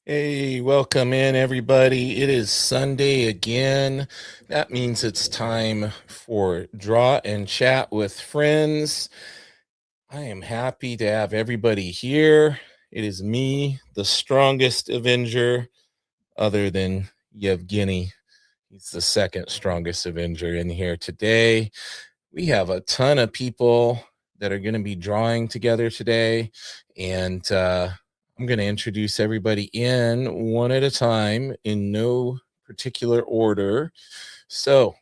Hey, welcome in, everybody. It is Sunday again. That means it's time for Draw and Chat with Friends. I am happy to have everybody here. It is me, the strongest Avenger, other than Yevgeny. He's the second strongest Avenger in here today. We have a ton of people that are going to be drawing together today, and I'm going to introduce everybody in one at a time in no particular order. So,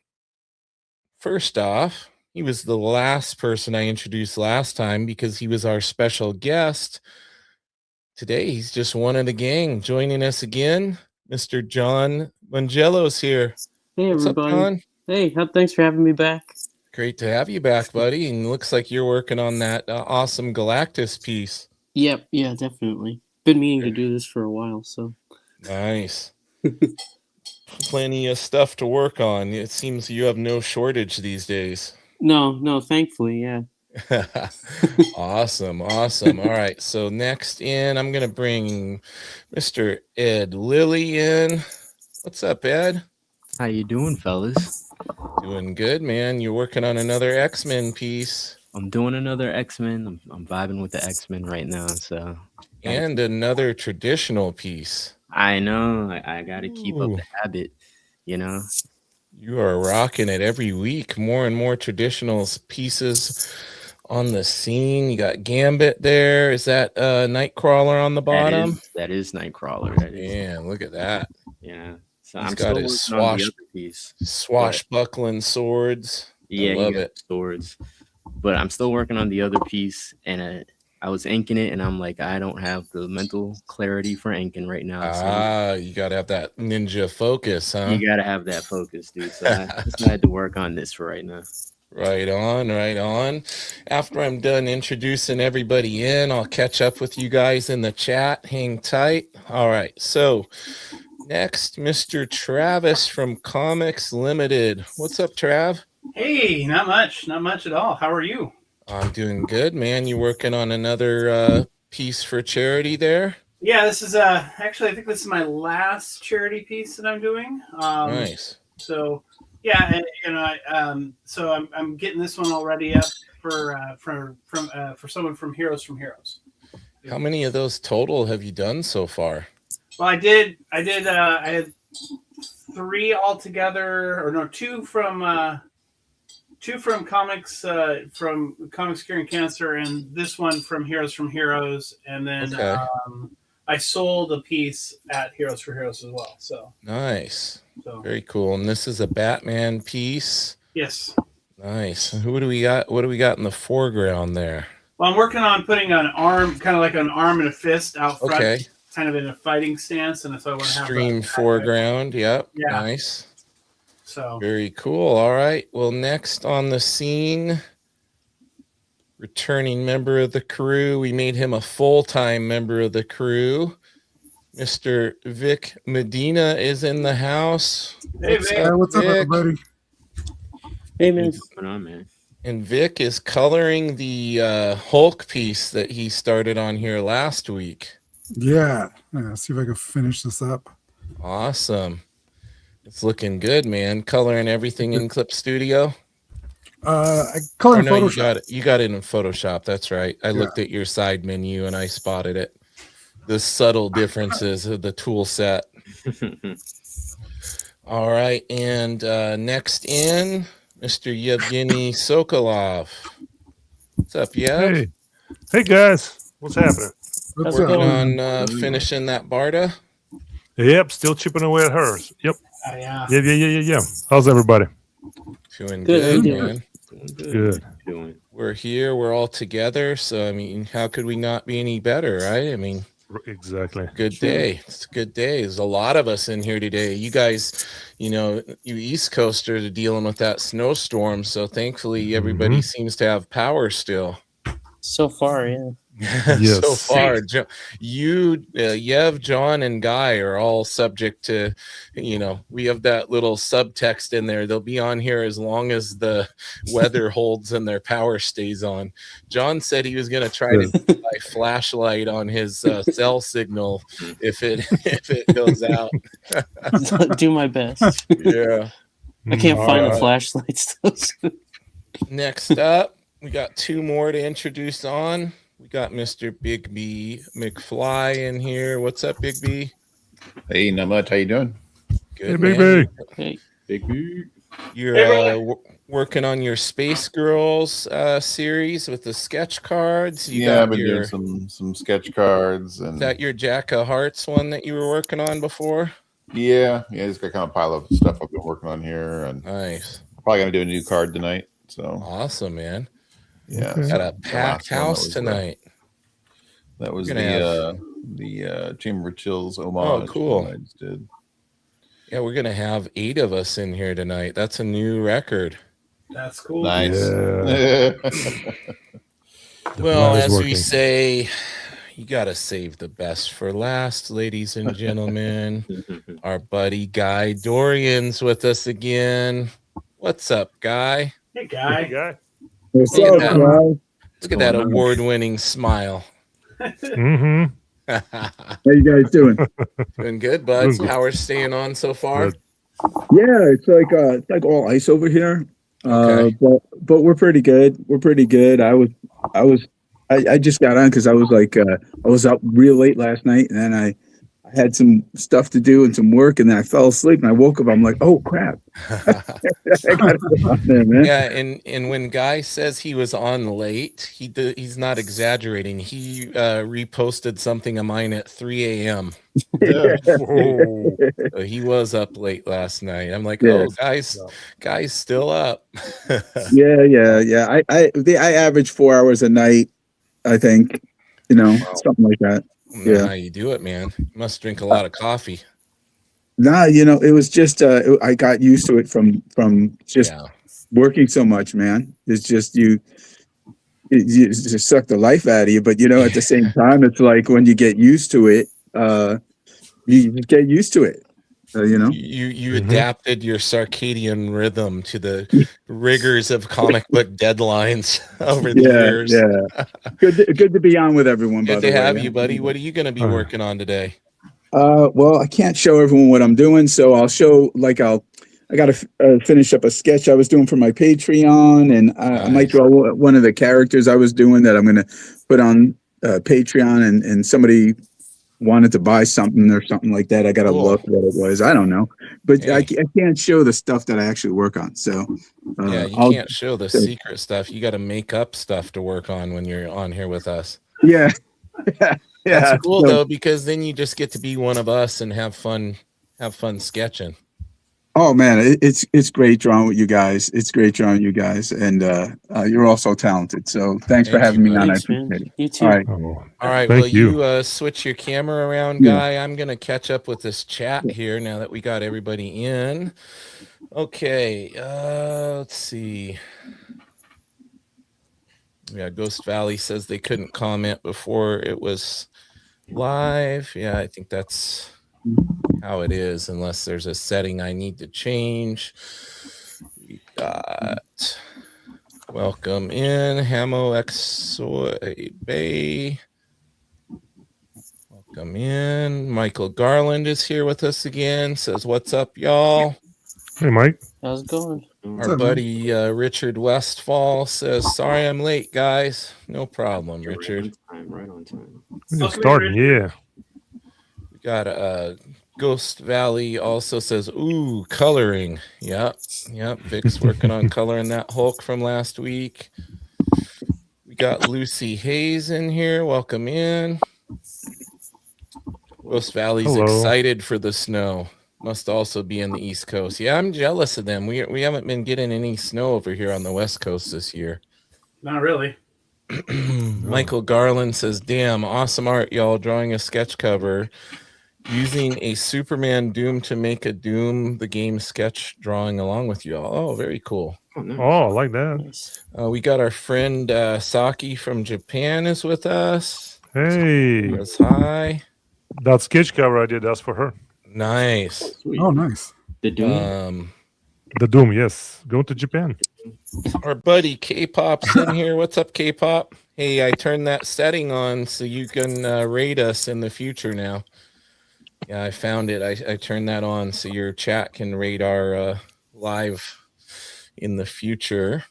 first off, he was the last person I introduced last time because he was our special guest. Today, he's just one of the gang. Joining us again, Mr. John Mungiello's here. Hey, What's up, everybody. John? Hey, thanks for having me back. Great to have you back, buddy. And looks like you're working on that awesome Galactus piece. Yep, yeah, definitely. Been meaning to do this for a while, so. Nice. Plenty of stuff to work on. It seems you have no shortage these days. No, thankfully, yeah. Awesome. All right. So next in, I'm going to bring Mr. Ed Lilly in. What's up, Ed? How you doing, fellas? Doing good, man. You're working on another X-Men piece. I'm doing another X-Men. I'm vibing with the X-Men right now, so. And another traditional piece. I know. I got to keep up the habit, you know. You are rocking it every week. More and more traditional pieces on the scene. You got Gambit there. Is that Nightcrawler on the bottom? That is Nightcrawler. Yeah, look at that. Yeah. So He's I'm got still his working on the other piece. swashbuckling swords. Yeah, I love it. Swords. But I'm still working on the other piece, and I was inking it, and I'm like, I don't have the mental clarity for inking right now. You gotta have that ninja focus, huh? You gotta have that focus, dude. So I decided to work on this for right now. Right on. After I'm done introducing everybody in, I'll catch up with you guys in the chat. Hang tight. All right. So next, Mr. Travis from Comics Limited. What's up, Trav? Hey, not much at all. How are you? I'm doing good, man. You working on another piece for charity there? Yeah, this is actually I think this is my last charity piece that I'm doing. Nice. So yeah, and so I'm getting this one already up for someone from Heroes. How many of those total have you done so far? Well, I had 3 altogether, or no, two from comics Curing Cancer, and this one from Heroes, and then I sold a piece at Heroes for Heroes as well. So nice, very cool. And this is a Batman piece. Yes. Nice. Who do we got? What do we got in the foreground there? Well, I'm working on putting an arm, kind of like an arm and a fist out front, kind of in a fighting stance, and so I want to have extreme foreground. Yep. Yeah. Nice. So very cool. All right. Well, next on the scene, returning member of the crew. We made him a full-time member of the crew. Mr. Vic Medina is in the house. Hey, Vic. What's up, everybody? Hey, man. What's going on, man? And Vic is coloring the Hulk piece that he started on here last week. Yeah. See if I can finish this up. Awesome. It's looking good, man. Coloring everything in Clip Studio. I color in Photoshop. You got it in Photoshop. That's right. I looked at your side menu and I spotted it. The subtle differences of the tool set. All right. And next in, Mr. Yevgeny Sokolov. What's up, Yev? Hey guys. What's happening? Working on finishing that Barda? Yep, still chipping away at hers. Yep. Yeah. How's everybody? Doing good, man. Good. We're here. We're all together. So, I mean, how could we not be any better, right? I mean, exactly. Good day. It's a good day. There's a lot of us in here today. You guys, you East Coasters are dealing with that snowstorm. So, thankfully, everybody seems to have power still. So far, yeah. Yes. So far, Yev, John, and Guy are all subject to, we have that little subtext in there. They'll be on here as long as the weather holds and their power stays on. John said he was going to try to do my flashlight on his cell signal if it goes out. Do my best. Yeah. I can't find the right. flashlights. Next up, we got two more to introduce on. We got Mr. Big B McFly in here. What's up, Big B? Hey, not much. How you doing? Good, Hey, Big man. B. Hey, Big B. You're working on your Space Girls series with the sketch cards. I've been doing some sketch cards, Is and that your Jack of Hearts one that you were working on before? just got kind of a pile of stuff I've been working on here, and Nice. probably gonna do a new card tonight. So Awesome, man. yeah, Okay. Got so a the packed last one house tonight. That was We're gonna the Chamber of Chills homage. cool. I just did. Yeah, we're gonna have 8 of us in here tonight. That's a new record. That's cool. Nice. Yeah. Well, plan is as we working. say, you got to save the best for last, ladies and gentlemen. Our buddy Guy Dorian's with us again. What's up, Guy? Hey, guy. guy. What's Look up, at that. guys? Look at that going on? award-winning smile. Mm-hmm. How you guys doing? Doing good, bud. Doing good. Power's staying on so far. Good. Yeah, it's like all ice over here. Okay. But we're pretty good. We're pretty good. I just got on because I was up real late last night, and then I had some stuff to do and some work, and then I fell asleep, and I woke up. I'm like, oh crap! I gotta get on there, man. Yeah, and when Guy says he was on late, he's not exaggerating. He reposted something of mine at 3 a.m. Yeah. Whoa. So he was up late last night. I'm like, Yeah. oh, guy's still up. Yeah. I average 4 hours a night. I think, something like that. How you do it, man. You must drink a lot of coffee. Nah, it was just I got used to it from just working so much, man. It's just you just suck the life out of you. But at the same time, it's like when you get used to it, you get used to it. You Mhm. adapted your circadian rhythm to the rigors of comic book deadlines over the years. Yeah. Good to be on with everyone. Good by to the way. have you, buddy. What are you going to be working on today? Well, I can't show everyone what I'm doing, so I'll show. I got to finish up a sketch I was doing for my Patreon, and I might draw one of the characters I was doing that I'm going to put on Patreon, and somebody wanted to buy something or something like that. I got to look what it was. I don't know, but I can't show the stuff that I actually work on. So you can't show the secret stuff. You got to make up stuff to work on when you're on here with us. Yeah. That's cool though, because then you just get to be one of us and have fun sketching. Oh man, it's great drawing with you guys. It's great drawing with you guys, and you're all so talented. So thanks for having me on. thanks, I man. appreciate it. You too. All right. Oh, All right, thank well, you switch your camera around, Guy. I'm going to catch up with this chat here now that we got everybody in. Okay, let's see. Yeah, Ghost Valley says they couldn't comment before it was live. Yeah, I think that's how it is, unless there's a setting I need to change. We got welcome in Hamo Exoy Bay. Welcome in. Michael Garland is here with us again. Says, what's up, y'all? hey, Mike. How's it going? Our buddy Richard Westfall says, sorry I'm late, guys. No problem, Richard. Right on time. We're just starting. Yeah. We got Ghost Valley also says, ooh, coloring. Yep. Vic's working on coloring that Hulk from last week. We got Lucy Hayes in here. Welcome in. Ghost Valley's excited for the snow. Must also be in the East Coast. Yeah, I'm jealous of them. We haven't been getting any snow over here on the West Coast this year. Not really. Michael Garland says, damn, awesome art, y'all, drawing a sketch cover. Using a Superman Doom to make a Doom the game sketch drawing along with you all. Oh, very cool. Oh, nice. Oh, I like that. Nice. We got our friend Saki from Japan is with us. Hey, Yes, hi. that sketch cover I did, that's for her. Nice. Sweet. Oh, nice. The Doom. The Doom, yes. Going to Japan. Our buddy K-Pop's in here. What's up, K-Pop? Hey, I turned that setting on so you can rate us in the future now. Yeah, I found it. I turned that on so your chat can rate our live in the future.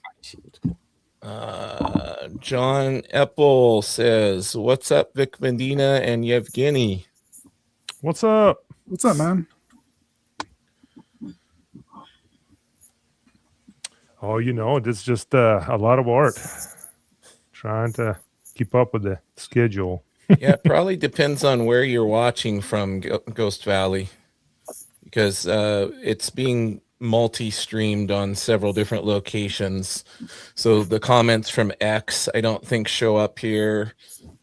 John Eppel says, "What's up, Vic Medina and Yevgeny?" What's up? What's up, man? Oh, it's just a lot of art. Trying to keep up with the schedule. Yeah, it probably depends on where you're watching from, Ghost Valley, because it's being multi-streamed on several different locations. So the comments from X, I don't think show up here,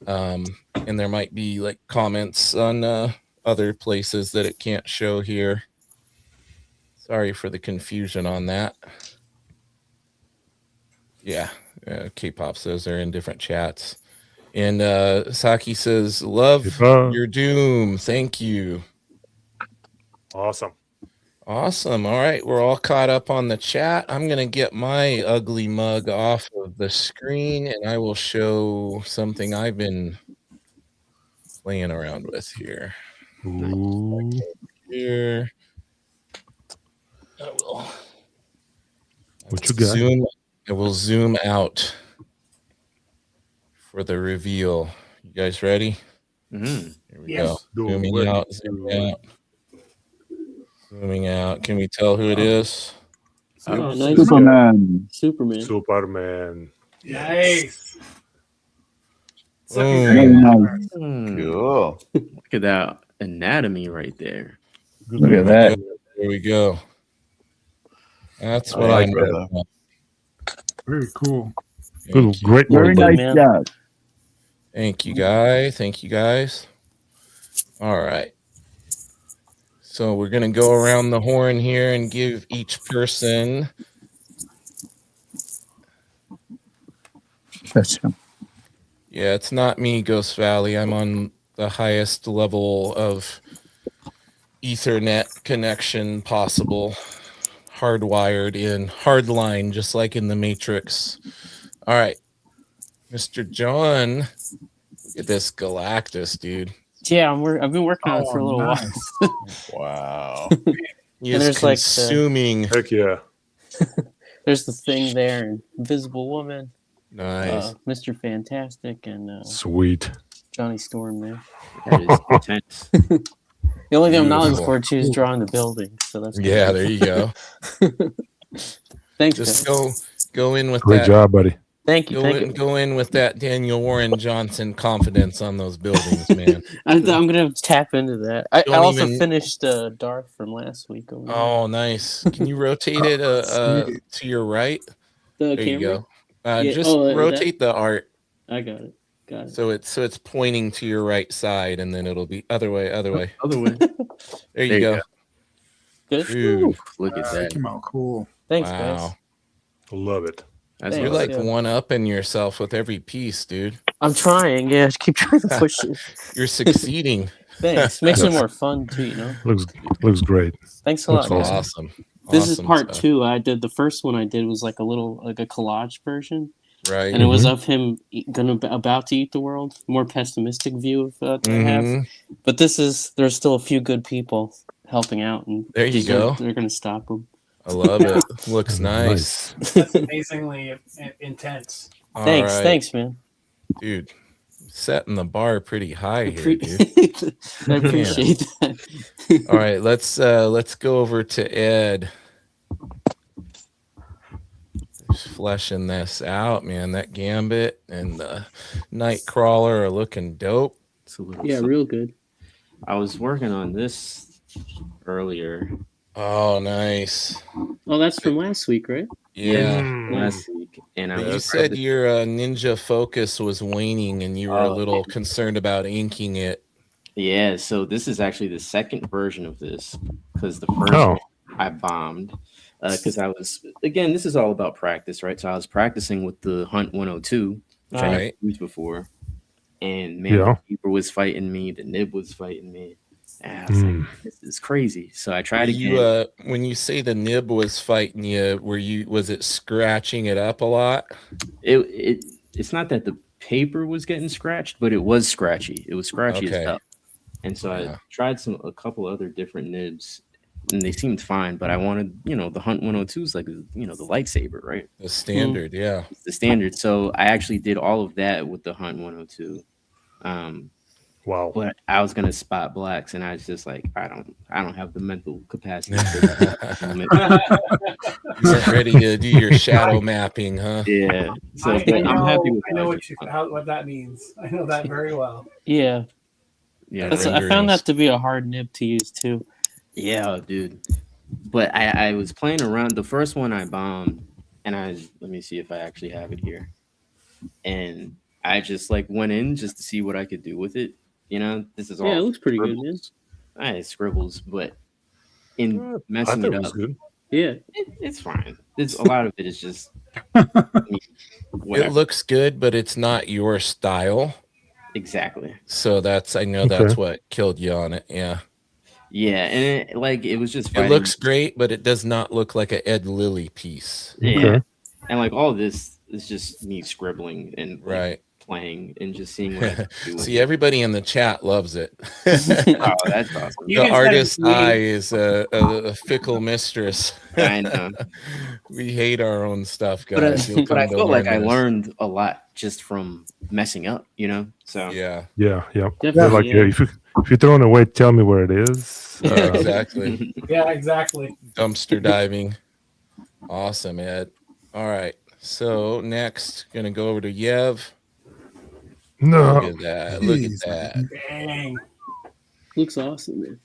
and there might be like comments on other places that it can't show here. Sorry for the confusion on that. Yeah, K-Pop says they're in different chats. And Saki says, "Love K-Pop. your Doom. Thank you." Awesome. Awesome. All right, we're all caught up on the chat. I'm going to get my ugly mug off of the screen, and I will show something I've been playing around with here. Ooh. Here. I will What you got? I will zoom out for the reveal. You guys ready? Mhm. Here we Yes. go. Zooming out, zooming out. Zooming out. Can we tell who it is? Oh, nice. Superman. Superman. Superman. Nice. Boom. Very nice. Cool. Look at that anatomy right there. Look at that. There we go. That's what I I like know. that. Very cool. Thank you. Great Very work. Good, nice man. job. Thank you, guys. Thank you, guys. All right. So we're going to go around the horn here and give each person. That's him. Yeah, it's not me, Ghost Valley. I'm on the highest level of Ethernet connection possible. Hardwired in, hardline, just like in the Matrix. All right. Mr. John, look at this Galactus, dude. Yeah, I've been working on it for a little nice. Wow. He And is there's like the- consuming. Heck yeah. There's the Thing there, and Invisible Woman, Nice. Mr. Fantastic, and Sweet. Johnny Storm there. That is intense. The only thing I'm not looking Beautiful. forward to is drawing the building. So that's Yeah, there you go. Thanks, Just guys. go in with Great that. job, buddy. Thank you. Go in with that Daniel Warren Johnson confidence on those buildings, man. I'm gonna tap into that. I Don't also even- finished Darth from last week. Over Oh, nice. Can you rotate it to your right? the There camera. you go. Yeah, Just that- rotate the art I got it. Got it. so it's pointing to your right side, and then it'll be other way. Other way. There you go. Good. Dude, Look at That that. came out cool. Thanks, guys. wow. Love it. That's Thanks. You're what like Yeah. one-upping yourself with every piece, dude. I'm trying. Yeah, just keep trying to push it. You're succeeding. Thanks. Makes it more fun too. Looks great. Thanks a lot, Looks guys. Awesome. This is Awesome part stuff. 2. I did the first one. I did was like a collage version, Right. and it was of him about to eat the world. More pessimistic view of that I have. Mhm. But there's still a few good people helping out, and There you go. They're gonna stop him. I love it. Looks nice. That's amazingly intense. All Thanks, right. thanks, man. Dude. Setting the bar pretty high here, dude. I appreciate that. All right, let's go over to Ed. Just fleshing this out, man. That Gambit and the Nightcrawler are looking dope. Yeah, real good. I was working on this earlier Oh, nice. Oh, that's from last week, right? Yeah. last week, and I But you was said your ninja focus was waning and you were a little concerned about inking it. Yeah, so this is actually the second version of this because the first Oh. one I bombed because I was, again, this is all about practice, right? So I was practicing with the Hunt 102, which I never Right. used before, and man, Yeah. the keeper was fighting me, the nib was fighting me, and I was like, this is crazy. So I tried again. You when you say the nib was fighting you, was it scratching it up a lot? It's not that the paper was getting scratched, but it was scratchy. It was scratchy as Okay. hell. And so Yeah. I tried a couple other different nibs, and they seemed fine. But I wanted, the Hunt 102 is like, the lightsaber, right? The standard, yeah. It's the standard. So I actually did all of that with the Hunt 102. Wow. But I was gonna spot blacks, and I was just like, I don't have the mental capacity for that. You weren't ready to do your shadow mapping, huh? Yeah. So I I'm know, happy with I know how what that means. I know that very well. Yeah, Yeah, I found renderings. that to be a hard nib to use too. yeah, dude. But I was playing around. The first one I bombed, and let me see if I actually have it here. And I just like went in just to see what I could do with it. This is all. Yeah, it looks pretty good, man. scribbles. Scribbles, but in I messing thought it it was up, good. Yeah, it's fine. It's a lot of it is just. Whatever. It looks good, but it's not your style. Exactly. So I know that's what killed you on it. Yeah. Yeah, and it was just. It Fighting. looks great, but it does not look like an Ed Lilly piece. Yeah, Okay. and like all this is just me scribbling and Right. playing and just seeing what I can do. with See, it. everybody in the chat loves it. Oh, that's awesome. You The can send artist's it to me. eye is a fickle mistress. I know. We hate our own stuff, But guys. You'll I come to feel like I learn this. learned a lot just from messing up, So Yeah, Yeah. Yeah. definitely. Like, yeah. if you're throwing away, tell me where it is. exactly. Yeah, exactly. Dumpster diving. Awesome, Ed. All right. So next, gonna go over to Yev. No. Look at that. Look at that. Dang. Looks awesome, man.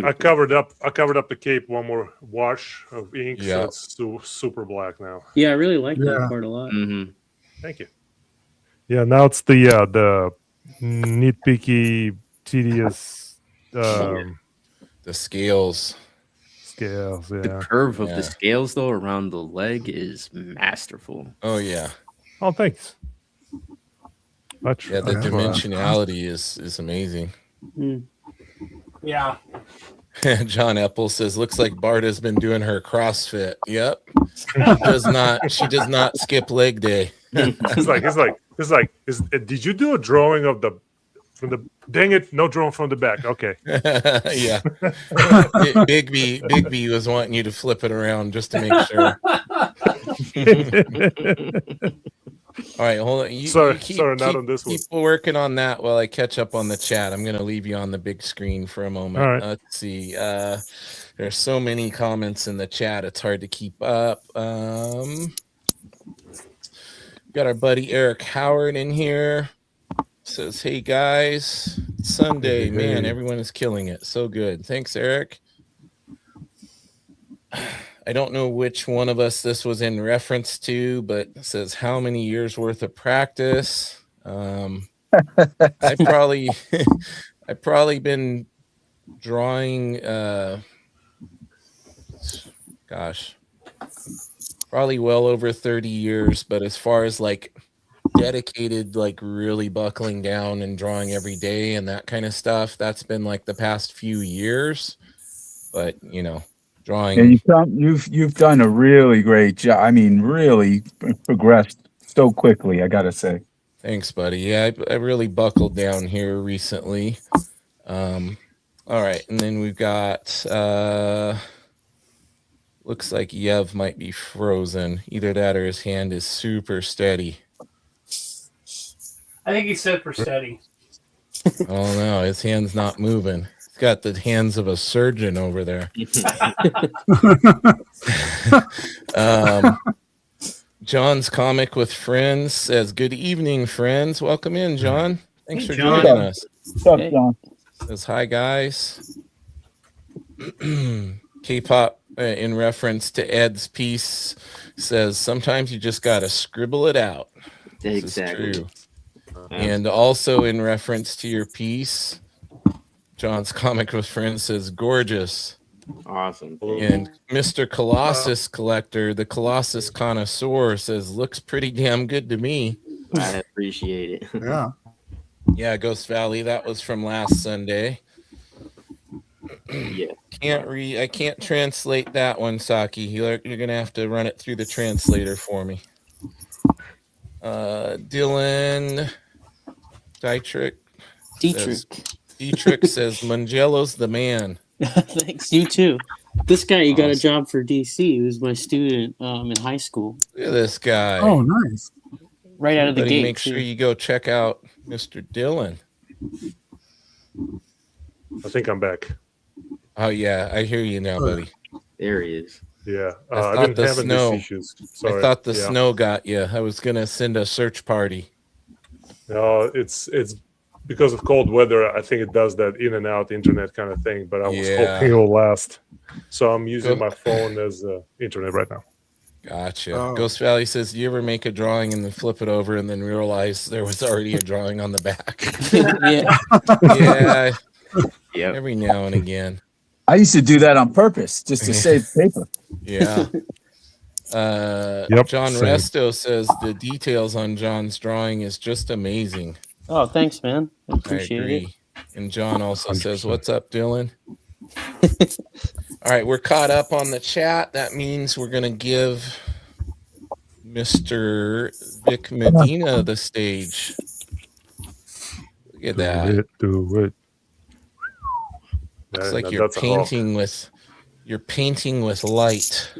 I covered up the cape one more wash of ink, Yeah. so it's super black now. Yeah, I really like that Yeah. part a lot. Mhm. Thank you. Yeah, now it's the nitpicky, tedious The scales. scales. The Yeah. curve of Yeah. the scales though around the leg is masterful. Oh yeah. Oh, thanks. Much. Yeah, the Yeah. dimensionality is amazing. Mm. Yeah. John Epple says, looks like Bart has been doing her CrossFit. Yep. She does not skip leg day. It's like, did you do a drawing of from the? Dang it! No drawing from the back. Okay. Yeah. Bigby was wanting you to flip it around just to make sure. All right, hold on. Sorry, not on this one. Keep working on that while I catch up on the chat. I'm going to leave you on the big screen for a moment. All right. Let's see. There's so many comments in the chat. It's hard to keep up. Got our buddy Eric Howard in here. Says, hey guys, it's Sunday. Man, everyone is killing it. So good. Thanks, Eric. I don't know which one of us this was in reference to, but it says how many years worth of practice. I've probably been drawing probably well over 30 years, but as far as like dedicated, like really buckling down and drawing every day and that kind of stuff, that's been like the past few years. But drawing. And you've done a really great job. I mean, really progressed so quickly, I gotta say. Thanks, buddy. Yeah, I really buckled down here recently. All right, and then we've got looks like Yev might be frozen. Either that or his hand is super steady. I think he said for steady. Oh no, his hand's not moving. He's got the hands of a surgeon over there. John's Comic with Friends says, good evening, friends. Welcome in, John. Thanks Hey, for John. joining us. What's up, Hey. John? Says, hi, guys. K-pop, in reference to Ed's piece, says, sometimes you just got to scribble it out. This is Exactly. true. And also in reference to your piece, John's Comic with Friends says gorgeous. Awesome. And Mr. Colossus Collector, the Colossus Connoisseur, says looks pretty damn good to me. I appreciate it. Yeah. Yeah, Ghost Valley, that was from last Sunday. Yeah. I can't translate that one, Saki. You're gonna have to run it through the translator for me. Dylan Dietrich says Mungiello's the man. Thanks, you too. This guy, he got a Awesome. job for DC. He was my student in high school. Look at this guy. Oh, nice. Right out of the Everybody gate. make sure you go check out Mr. Dylan. I think I'm back. Oh yeah, I hear you now, buddy. There he is. Yeah, I I've thought been the having snow- these issues. Sorry. I thought the Yeah. snow got you. I was gonna send a search party. No, it's because of cold weather. I think it does that in and out internet kind of thing. But I was Yeah. hoping it'll last. So I'm using Go- my phone as internet right now. Gotcha. Oh. Ghost Valley says, "Do you ever make a drawing and then flip it over and then realize there was already a drawing on the back?" Yeah. Yeah, Yep. every now and again. I used to do that on purpose just to save paper. Yeah. Yep, John same. Resto says the details on John's drawing is just amazing. Oh, thanks, man. I I appreciate it. agree. And John also says, 100%. "What's up, Dylan?" All right, we're caught up on the chat. That means we're gonna give Mr. Vic Medina the stage. Look at that. Do it. Looks Yeah, like no, you're that's a hawk. painting with light.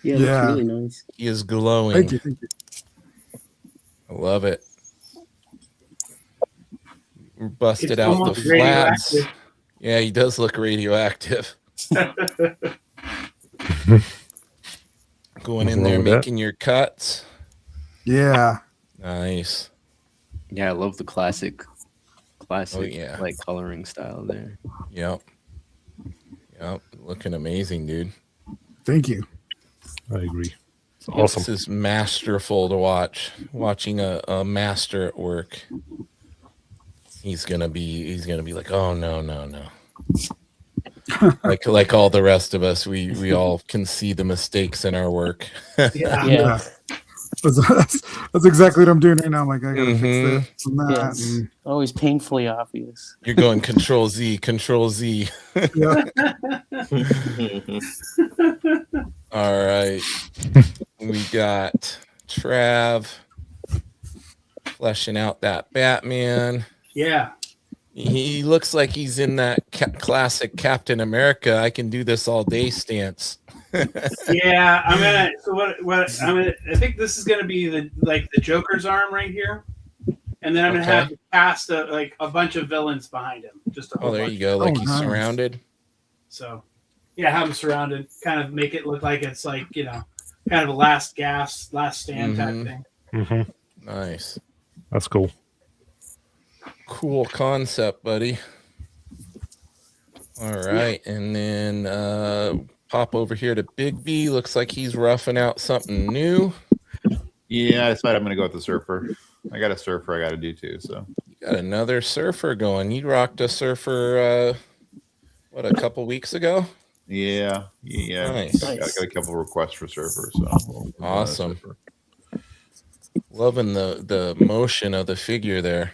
Yeah, Yeah. that's really nice. He is glowing. Thank you. Thank you. I love it. Busted It's out the almost flats. radioactive. Yeah, he does look radioactive. Going in Nothing there, wrong with that. making your cuts. Yeah. Nice. Yeah, I love the classic yeah. like coloring style there. Yep. Looking amazing, dude. Thank you. I agree. It's This awesome. is masterful to watch. Watching a master at work. He's gonna be like, oh no. like all the rest of us, we all can see the mistakes in our work. Yeah. Yeah. That's exactly what I'm doing right now. I'm like, I gotta Mhm. fix this and that. Yes. And, Always painfully obvious. You're going Control Z. yeah. All right. We got Trav fleshing out that Batman. Yeah. He looks like he's in that classic Captain America, I can do this all day stance. Yeah. I'm gonna. So what? I think this is gonna be the Joker's arm right here, and then I'm gonna Okay. have cast a bunch of villains behind him. Just a whole Oh, there bunch. you go. Like Oh, he's nice. surrounded. So, yeah, have him surrounded. Kind of make it look like it's like kind of a last gasp, last stand type Mhm. thing. Mm-hmm. Nice. That's cool. Cool concept, buddy. All right. And then pop over here to Big B. Looks like he's roughing out something new. Yeah, I decided I'm gonna go with the surfer. I got a surfer I got to do too. So You got another surfer going. You rocked a surfer, a couple weeks ago? yeah. Nice. I got a couple requests for surfer. So we'll run a Awesome. surfer. Loving the motion of the figure there.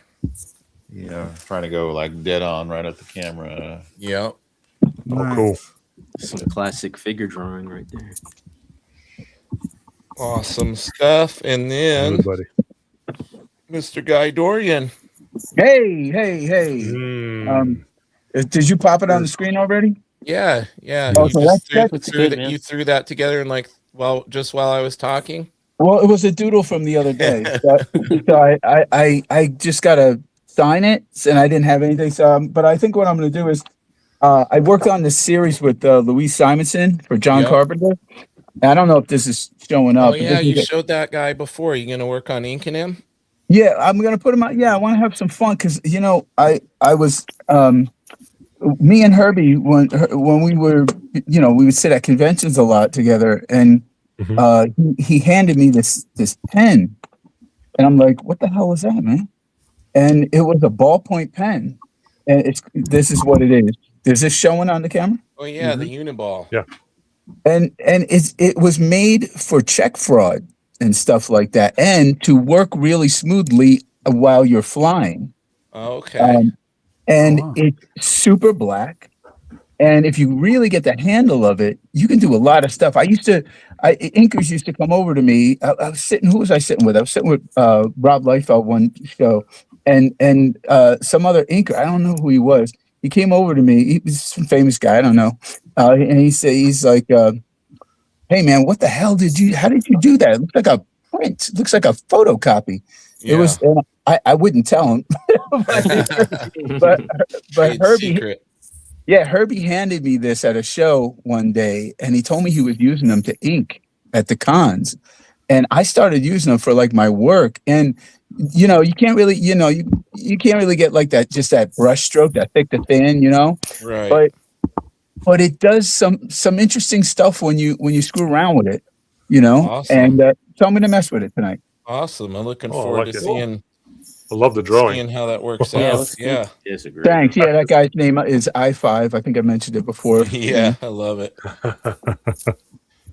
Yeah, trying to go like dead on right at the camera. Yep. Oh, Nice. cool. Some classic figure drawing right there. Awesome stuff. And then Good, buddy. Mr. Guy Dorian. Hey. Mm. Did you pop it on the screen already? Yeah. Oh, You so just that's threw good, man. you threw that together and while I was talking. Well, it was a doodle from the other day. So I just got to sign it, and I didn't have anything. So, but I think what I'm going to do is, I worked on this series with Louise Simonson for John Yep. Carpenter. And I don't know if this is showing up. Oh but yeah, this you is a- showed that guy before. You gonna work on inking him? Yeah, I'm gonna put him on. Yeah, I want to have some fun because I was me and Herbie when we were we would sit at conventions a lot together, and he handed me this pen, and I'm like, what the hell is that, man? And it was a ballpoint pen, and this is what it is. Is this showing on the camera? Oh yeah, the Uniball. Yeah. And it was made for check fraud and stuff like that, and to work really smoothly while you're flying. Okay. And Oh, wow. it's super black. And if you really get the handle of it, you can do a lot of stuff. Inkers used to come over to me. I was sitting, who was I sitting with? I was sitting with Rob Liefeld one show, and some other inker. I don't know who he was. He came over to me. He was some famous guy. I don't know. And he's like, hey man, what the hell how did you do that? It looks like a print. It looks like a photocopy. Yeah. It was, I wouldn't tell him, but Trade Herbie, secret. yeah, Herbie handed me this at a show one day, and he told me he was using them to ink at the cons, and I started using them for like my work. And you can't really, you can't really get like that, just that brush stroke, that thick to thin, Right. but it does some interesting stuff when you screw around with it, Awesome. And so I'm gonna mess with it tonight. Awesome. I'm looking Oh, I forward like to it. seeing I love the drawing. how that works Yeah, out. looks good. Yeah. Disagree. Thanks. Yeah, that guy's name is I5. I think I mentioned it before. Yeah, I love it.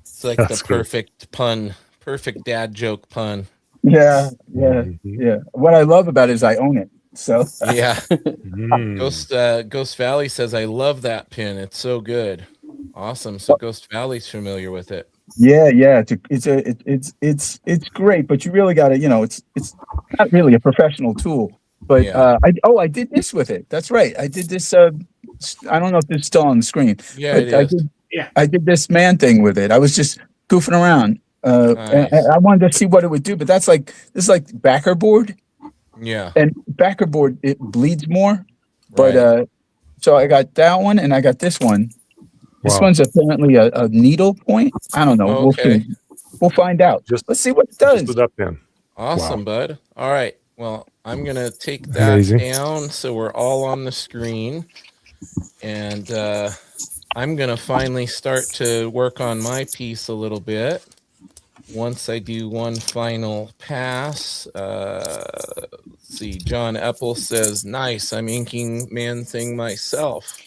It's like That's the good. perfect dad joke pun. Yeah. Mhm. Yeah. What I love about it is I own it. So Yeah. Mm. Ghost Valley says, I love that pin. It's so good. Awesome. So Ghost Valley's familiar with it. yeah. It's great, but you really got to, it's not really a professional tool. But Yeah. I did this with it. That's right. I did this. I don't know if it's still on the screen. Yeah, but it I is. did. Yeah. I did this man thing with it. I was just goofing around. Nice. And I wanted to see what it would do. But this is like backer board, Yeah. and backer board it bleeds more. But Right. so I got that one, and I got this one. This Wow. one's apparently a needle point. I don't know. We'll Okay. see. We'll find out. Let's see what it Just do does. that pen. Awesome, bud. All right. Well, I'm going to take that Amazing. down so we're all on the screen. And I'm going to finally start to work on my piece a little bit. Once I do one final pass, let's see. John Epple says, nice. I'm inking Man Thing myself.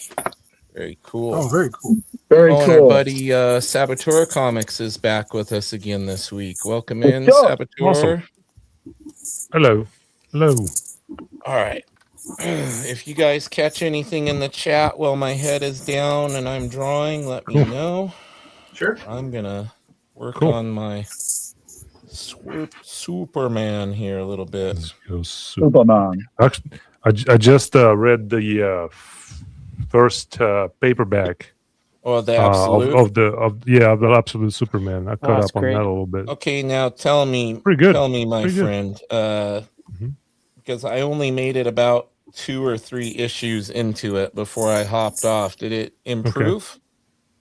Very cool. Oh, very cool. Very And our cool. buddy Saboteur Comics is back with us again this week. Welcome in, What's up? Saboteur. Awesome. Hello. All right. If you guys catch anything in the chat while my head is down and I'm drawing, let me Cool. know. Sure. I'm going to work Cool. on my Superman here a little bit. Let's go super. Superman. Actually, I just read the first paperback Oh, the Absolute. of the Absolute Superman. I caught that's up on great. that a little bit. Okay, now tell me, Pretty good. my Pretty good. friend, Mhm. because I only made it about 2 or 3 issues into it before I hopped off. Did it improve?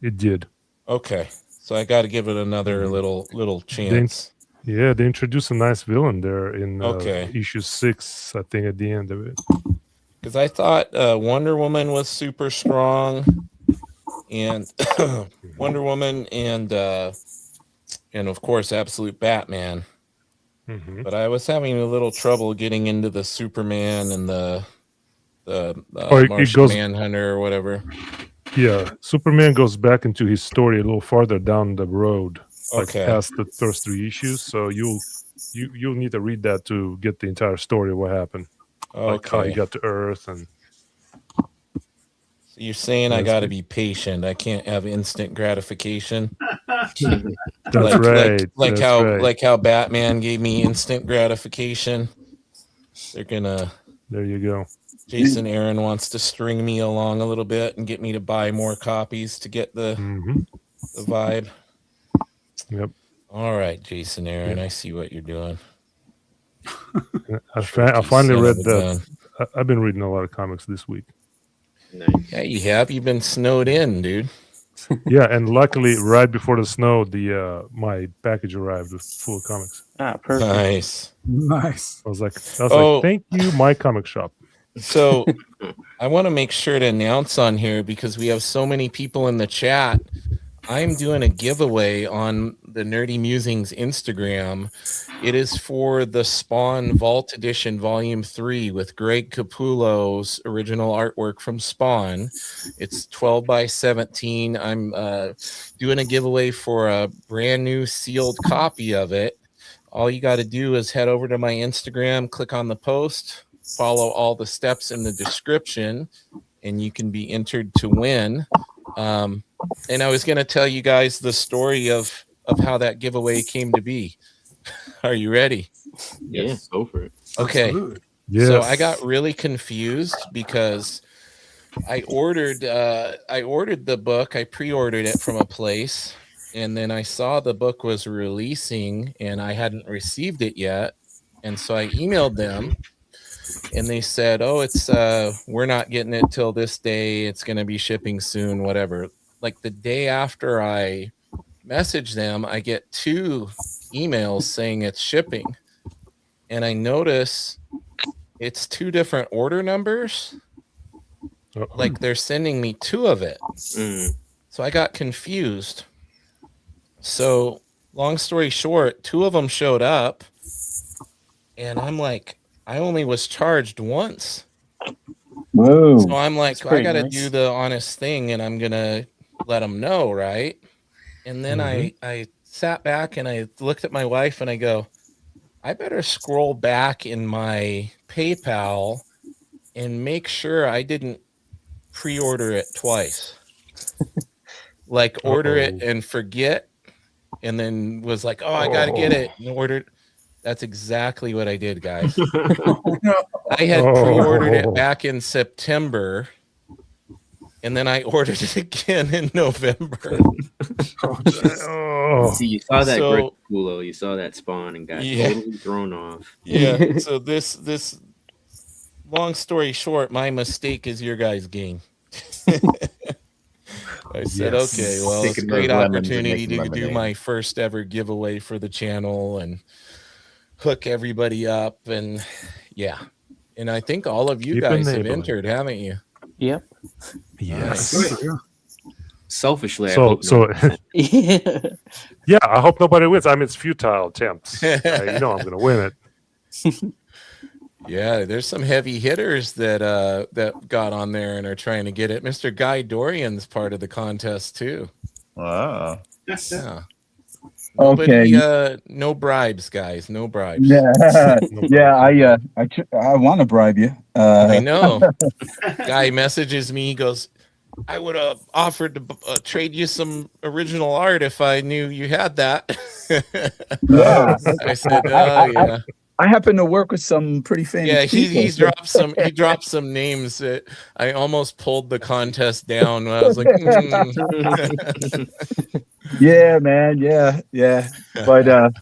It did. Okay, so I got to give it another little chance. Yeah, they introduced a nice villain there in Okay. issue 6, I think, at the end of it. Because I thought Wonder Woman was super strong, and Wonder Woman, and of course Absolute Batman. Mhm. But I was having a little trouble getting into the Superman and the it Martian goes- Manhunter or whatever. Yeah, Superman goes back into his story a little farther down the road, like Okay. past the first 3 issues. So you'll need to read that to get the entire story of what happened, like how he Okay. got to Earth and. So you're saying I Yes. got to be patient. I can't have instant gratification. That's like, right. Like that's how right. like how Batman gave me instant gratification. They're gonna. There you go. Jason Aaron wants to string me along a little bit and get me to buy more copies to get the Hmm. vibe. Yep. All right, Jason Aaron, I see what you're doing. I You finally son read of a gun. I've been reading a lot of comics this week. Nice. Yeah, you have. You've been snowed in, dude. Yeah, and luckily, right before the snow, my package arrived with full of comics. Ah, perfect. Nice. Nice. I was like, Oh. thank you, my comic shop. So I want to make sure to announce on here because we have so many people in the chat. I'm doing a giveaway on the Nerdy Musings Instagram. It is for the Spawn Vault Edition Volume 3 with Greg Capullo's original artwork from Spawn. It's 12 by 17. I'm doing a giveaway for a brand new sealed copy of it. All you got to do is head over to my Instagram, click on the post, follow all the steps in the description, and you can be entered to win. And I was going to tell you guys the story of how that giveaway came to be. Are you ready? Yeah, go for it. Okay. Absolutely. Yes. So I got really confused because I ordered the book. I pre-ordered it from a place, and then I saw the book was releasing and I hadn't received it yet. And so I emailed them and they said, "Oh, it's we're not getting it till this day. It's going to be shipping soon, whatever." Like the day after I message them, I get 2 emails saying it's shipping. And I notice it's 2 different order numbers. Uh-oh. Like they're sending me 2 of it. Mm. So I got confused. So long story short, 2 of them showed up. And I'm like, I only was charged once. Whoa. So I'm like, That's I pretty got to nice. do the honest thing and I'm going to let them know, right? And then I sat back and I looked at my wife and I go, I better scroll back in my PayPal and make sure I didn't pre-order it twice. Like order it Uh-oh. and forget and then was like, oh, I got to get it and ordered. That's exactly what I did, guys. I had pre-ordered it back in September, and then I ordered it again in November. Oh, See, you saw that So- Greg Capullo, you saw that Spawn, and got Yeah. totally thrown off. Yeah. So this long story short, my mistake is your guys' game. I said, Yes. okay, well, it's a Taking great those lemons and opportunity making to do lemonade. my first ever giveaway for the channel and hook everybody up. And yeah. And I think all of you Keep guys have enabling. entered, haven't you? Yep. yes. Yeah. Selfishly, I So- hope so- no one wins. Yeah. Yeah, I hope nobody wins. I mean, it's futile attempts. You know I'm going to win it. Yeah, there's some heavy hitters that got on there and are trying to get it. Mr. Guy Dorian's part of the contest too. Wow. Yeah. Nobody, no bribes, guys. No bribes. Yeah, No yeah. I want to bribe you. I know. Guy messages me. He goes, "I would have offered to trade you some original art if I knew you had that." Yeah. I said, "Oh yeah, I happen to work with some pretty famous yeah." people. He dropped some names that I almost pulled the contest down. I was like, Yeah, man. Yeah. But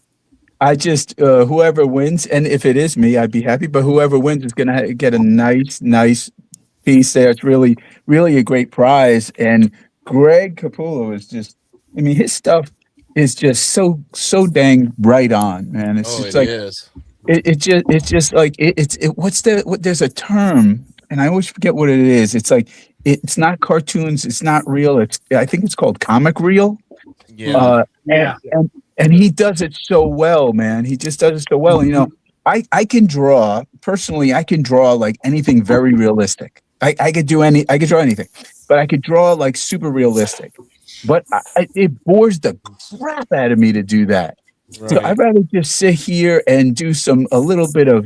I just whoever wins, and if it is me, I'd be happy. But whoever wins is gonna get a nice piece there. It's really a great prize. And Greg Capullo is just—I mean, his stuff is just so dang right on, man. It's "Oh, just it like is." it's just like there's a term, and I always forget what it is. It's like it's not cartoons, it's not real. I think it's called comic reel. Yeah. Yeah. And he does it so well, man. He just does it so well. You know, I can draw personally. I can draw like anything very realistic. I could draw anything, but I could draw like super realistic. But it bores the crap out of me to do that. So Right. I'd rather just sit here and do a little bit of,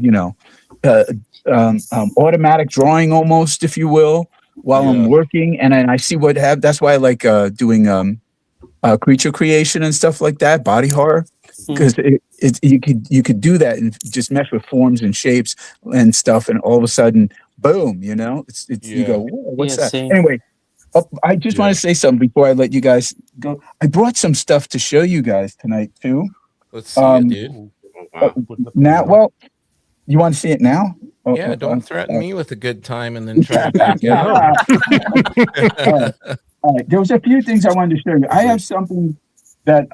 automatic drawing almost, if you will, while I'm Yeah. working. And then I see that's why I like doing creature creation and stuff like that, body horror, because you could do that and just mess with forms and shapes and stuff. And all of a sudden, boom, you Yeah. go, whoa, what's Yeah, that? same. Anyway. I just want to say something before I let you guys go. I brought some stuff to show you guys tonight too. Let's see it, dude. Oh, wow. Now, well, you want to see it now? Oh, Yeah, oh, don't oh, threaten me with a good time and then try to back out. All right. There was a few things I wanted to show you. I have something that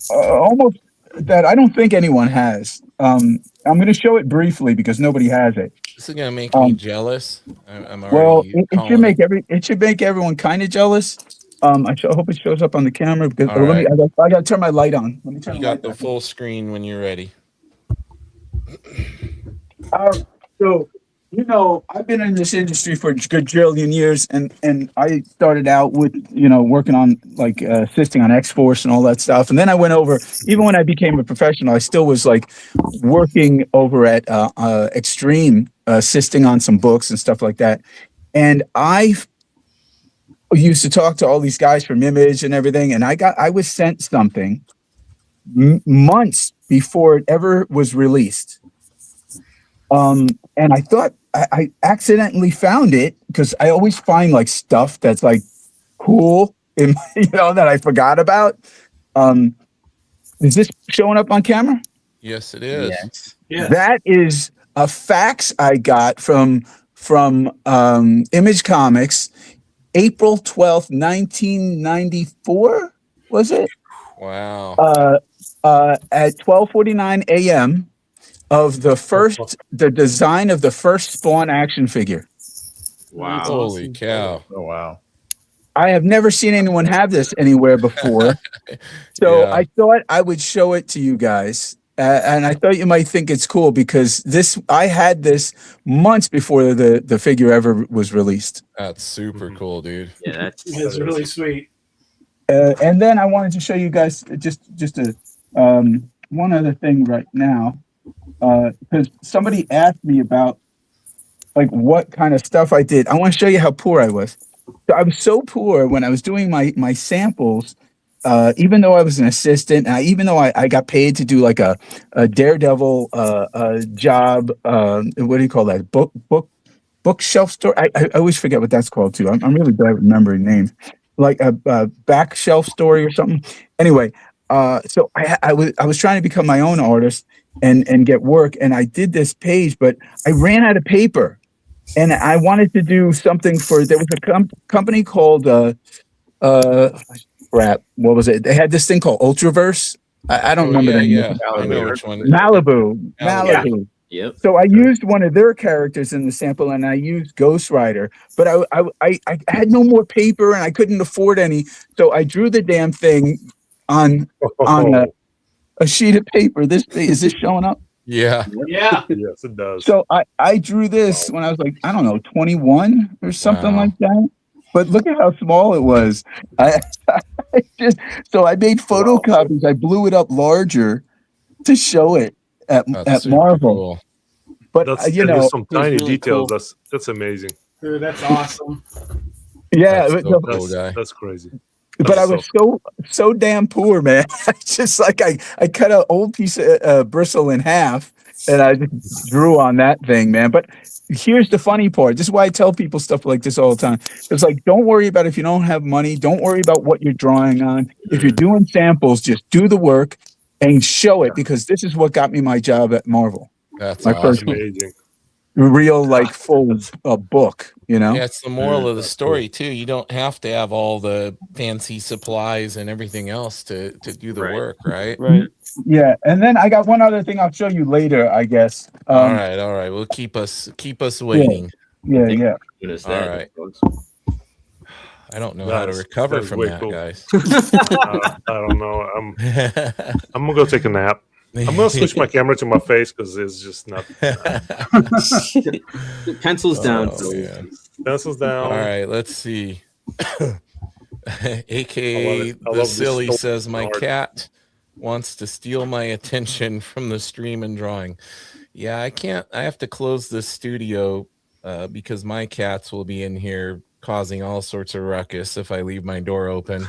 almost that I don't think anyone has. I'm going to show it briefly because nobody has it. This is gonna make me jealous. I'm Well, already it should make everyone kind of jealous. I hope it shows up on the camera because All right. I got to turn my light on. Let me turn You the light got the back full screen when you're ready. on. So, you know, I've been in this industry for a good trillion years, and I started out with, you know, working on like assisting on X-Force and all that stuff. And then I went over, even when I became a professional, I still was like working over at Extreme, assisting on some books and stuff like that. And I used to talk to all these guys from Image and everything, and I was sent something months before it ever was released. And I thought I accidentally found it because I always find like stuff that's like cool, in, you know, that I forgot about. Is this showing up on camera? Yes, it is. Yes. Yes. That is a fax I got from Image Comics, April 12th, 1994, was it? Wow. At 12:49 a.m. of the design of the first Spawn action figure. Wow. That's Holy awesome. cow. Oh wow. I have never seen anyone have this anywhere before. So Yeah. I thought I would show it to you guys. And I thought you might think it's cool because I had this months before the figure ever was released. That's super cool, dude. Yeah, that's It's really sweet. And then I wanted to show you guys just one other thing right now, because somebody asked me about like what kind of stuff I did. I want to show you how poor I was. So I was so poor when I was doing my samples. Even though I was an assistant, even though I got paid to do like a Daredevil job, what do you call that? Bookshelf store. I always forget what that's called too. I'm really bad at remembering names. Like a back shelf story or something. Anyway, so I was trying to become my own artist and get work, and I did this page, but I ran out of paper, and I wanted to do something for. There was a company called crap. What was it? They had this thing called Ultraverse. I don't remember the name. Yeah. I know which one. Malibu. Malibu. Yep. So I used one of their characters in the sample, and I used Ghost Rider, but I had no more paper, and I couldn't afford any. So I drew the damn thing on a sheet of paper. Is this showing up? Yeah. Yeah. Yes, it does. So I drew this when I was like, I don't know, 21 or something Wow. like that. But look at how small it was. So I made photocopies. I blew it up larger to show it at super Marvel. cool. But That's you know, some tiny really details. cool. That's amazing. Dude, that's awesome. yeah. That's but- so cool, guy. That's crazy. But I That's was so damn poor, man. I just like I cut an old piece of bristle in half, and I just drew on that thing, man. But here's the funny part. This is why I tell people stuff like this all the time. It's like, don't worry about if you don't have money. Don't worry about what you're drawing on. If you're doing samples, just do the work and show it, because this is what got me my job at Marvel. That's My awesome. first amazing. real like full book, you know. Yeah, it's the moral of the story too. You don't have to have all the fancy supplies and everything else to do the Right. work, right? Right. Yeah, and then I got one other thing I'll show you later, I guess. All right. Well, keep us waiting. Yeah. Notice All that, right. folks. I don't know how to That's- recover that's from way that, cool. guys. I don't know. I'm gonna go take a nap. I'm gonna switch my camera to my face because it's just not. Pencils down. Oh, folks. man. Pencils down. All right, let's see. AKA I love the this silly story. says my Art. cat wants to steal my attention from the stream and drawing. Yeah, I can't. I have to close this studio because my cats will be in here causing all sorts of ruckus if I leave my door open.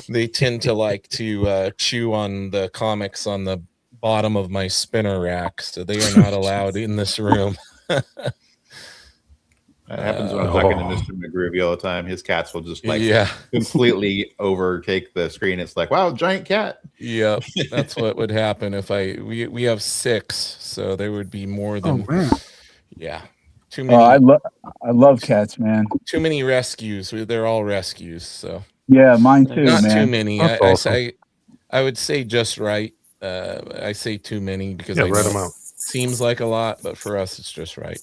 They tend to like to chew on the comics on the bottom of my spinner rack, so they are not allowed in this room. That happens when I'm talking to Mr. McGroovy all the time. His cats will just like Yeah. completely overtake the screen. It's like, wow, giant cat. Yep, that's what would happen if we have 6, so there would be more Oh than man. yeah. Too Oh, many I love cats, man. too many rescues. They're all rescues, so Yeah, mine too, not man. too many. That's I awesome. say I would say just right. I say too many because Yeah, I right know amount. seems like a lot, but for us it's just right.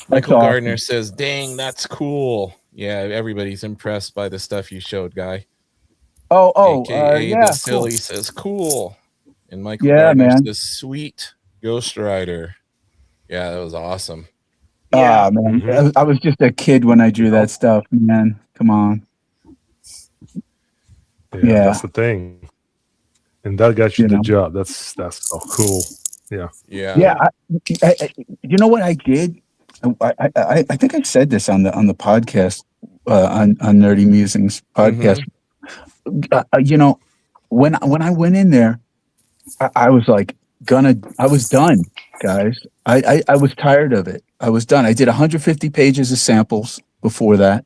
Michael awesome. Gardner says, "Dang, that's cool." Yeah, everybody's impressed by the stuff you showed, guy. AKA Yeah, the silly says, "Cool," and Michael Yeah, Gardner man. says, "Sweet Ghost Rider." Yeah, that was awesome. Yeah. Man, Mhm. I was just a kid when I drew that stuff, man. Come on. Yeah, that's the thing. And that got you You the know. job. That's so cool. Yeah. Yeah, you know what I did? I think I said this on the podcast on Nerdy Musings podcast. You know, when I went in there, I was like I was done, guys. I was tired of it. I was done. I did 150 pages of samples before that.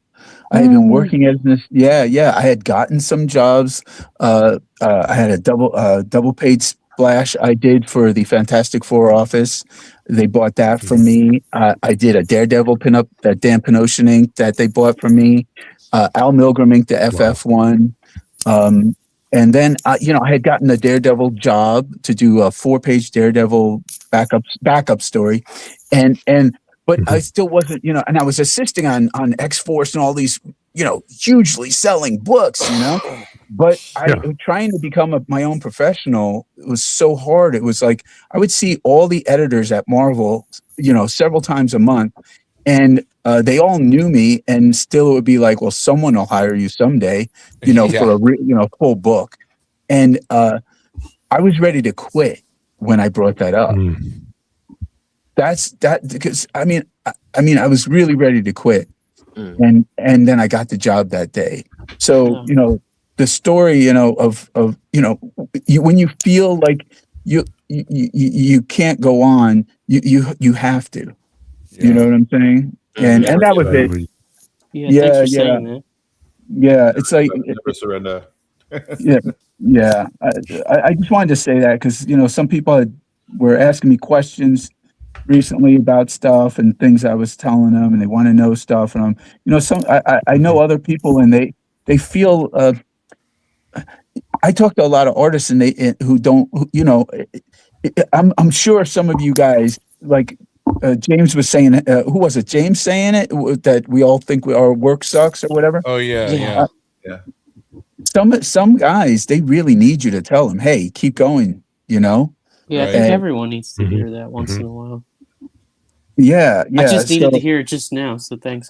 I had been working as this. Yeah. I had gotten some jobs. I had a double paid splash I did for the Fantastic Four office. They bought that from me. I did a Daredevil pinup, that Dan Ocean ink that they bought from me. Al Milgram inked the FF1. And then, I had gotten a Daredevil job to do a 4-page Daredevil backup story, but I still wasn't, and I was assisting on X-Force and all these, hugely selling books, but trying to become my own professional, it was so hard. It was like, I would see all the editors at Marvel, several times a month, and they all knew me, and still it would be like, well, someone will hire you someday, for a full book. And I was ready to quit when I brought that up. Because I was really ready to quit. And then I got the job that day. So, the story, of when you feel like you can't go on, you have to. You know what I'm saying? And that was it. Yeah, thanks for saying that. Yeah, it's like never surrender. Yeah. I just wanted to say that because some people were asking me questions recently about stuff and things I was telling them, and they want to know stuff. And I know other people, and they feel. I talk to a lot of artists, and who don't. I'm sure some of you guys, like James was saying. Who was it? James saying it, that we all think our work sucks or whatever. Oh yeah. Some guys, they really need you to tell them, hey, keep going. Yeah, I think And everyone needs to hear that once in a while. Yeah. I just needed to hear it just now, so thanks.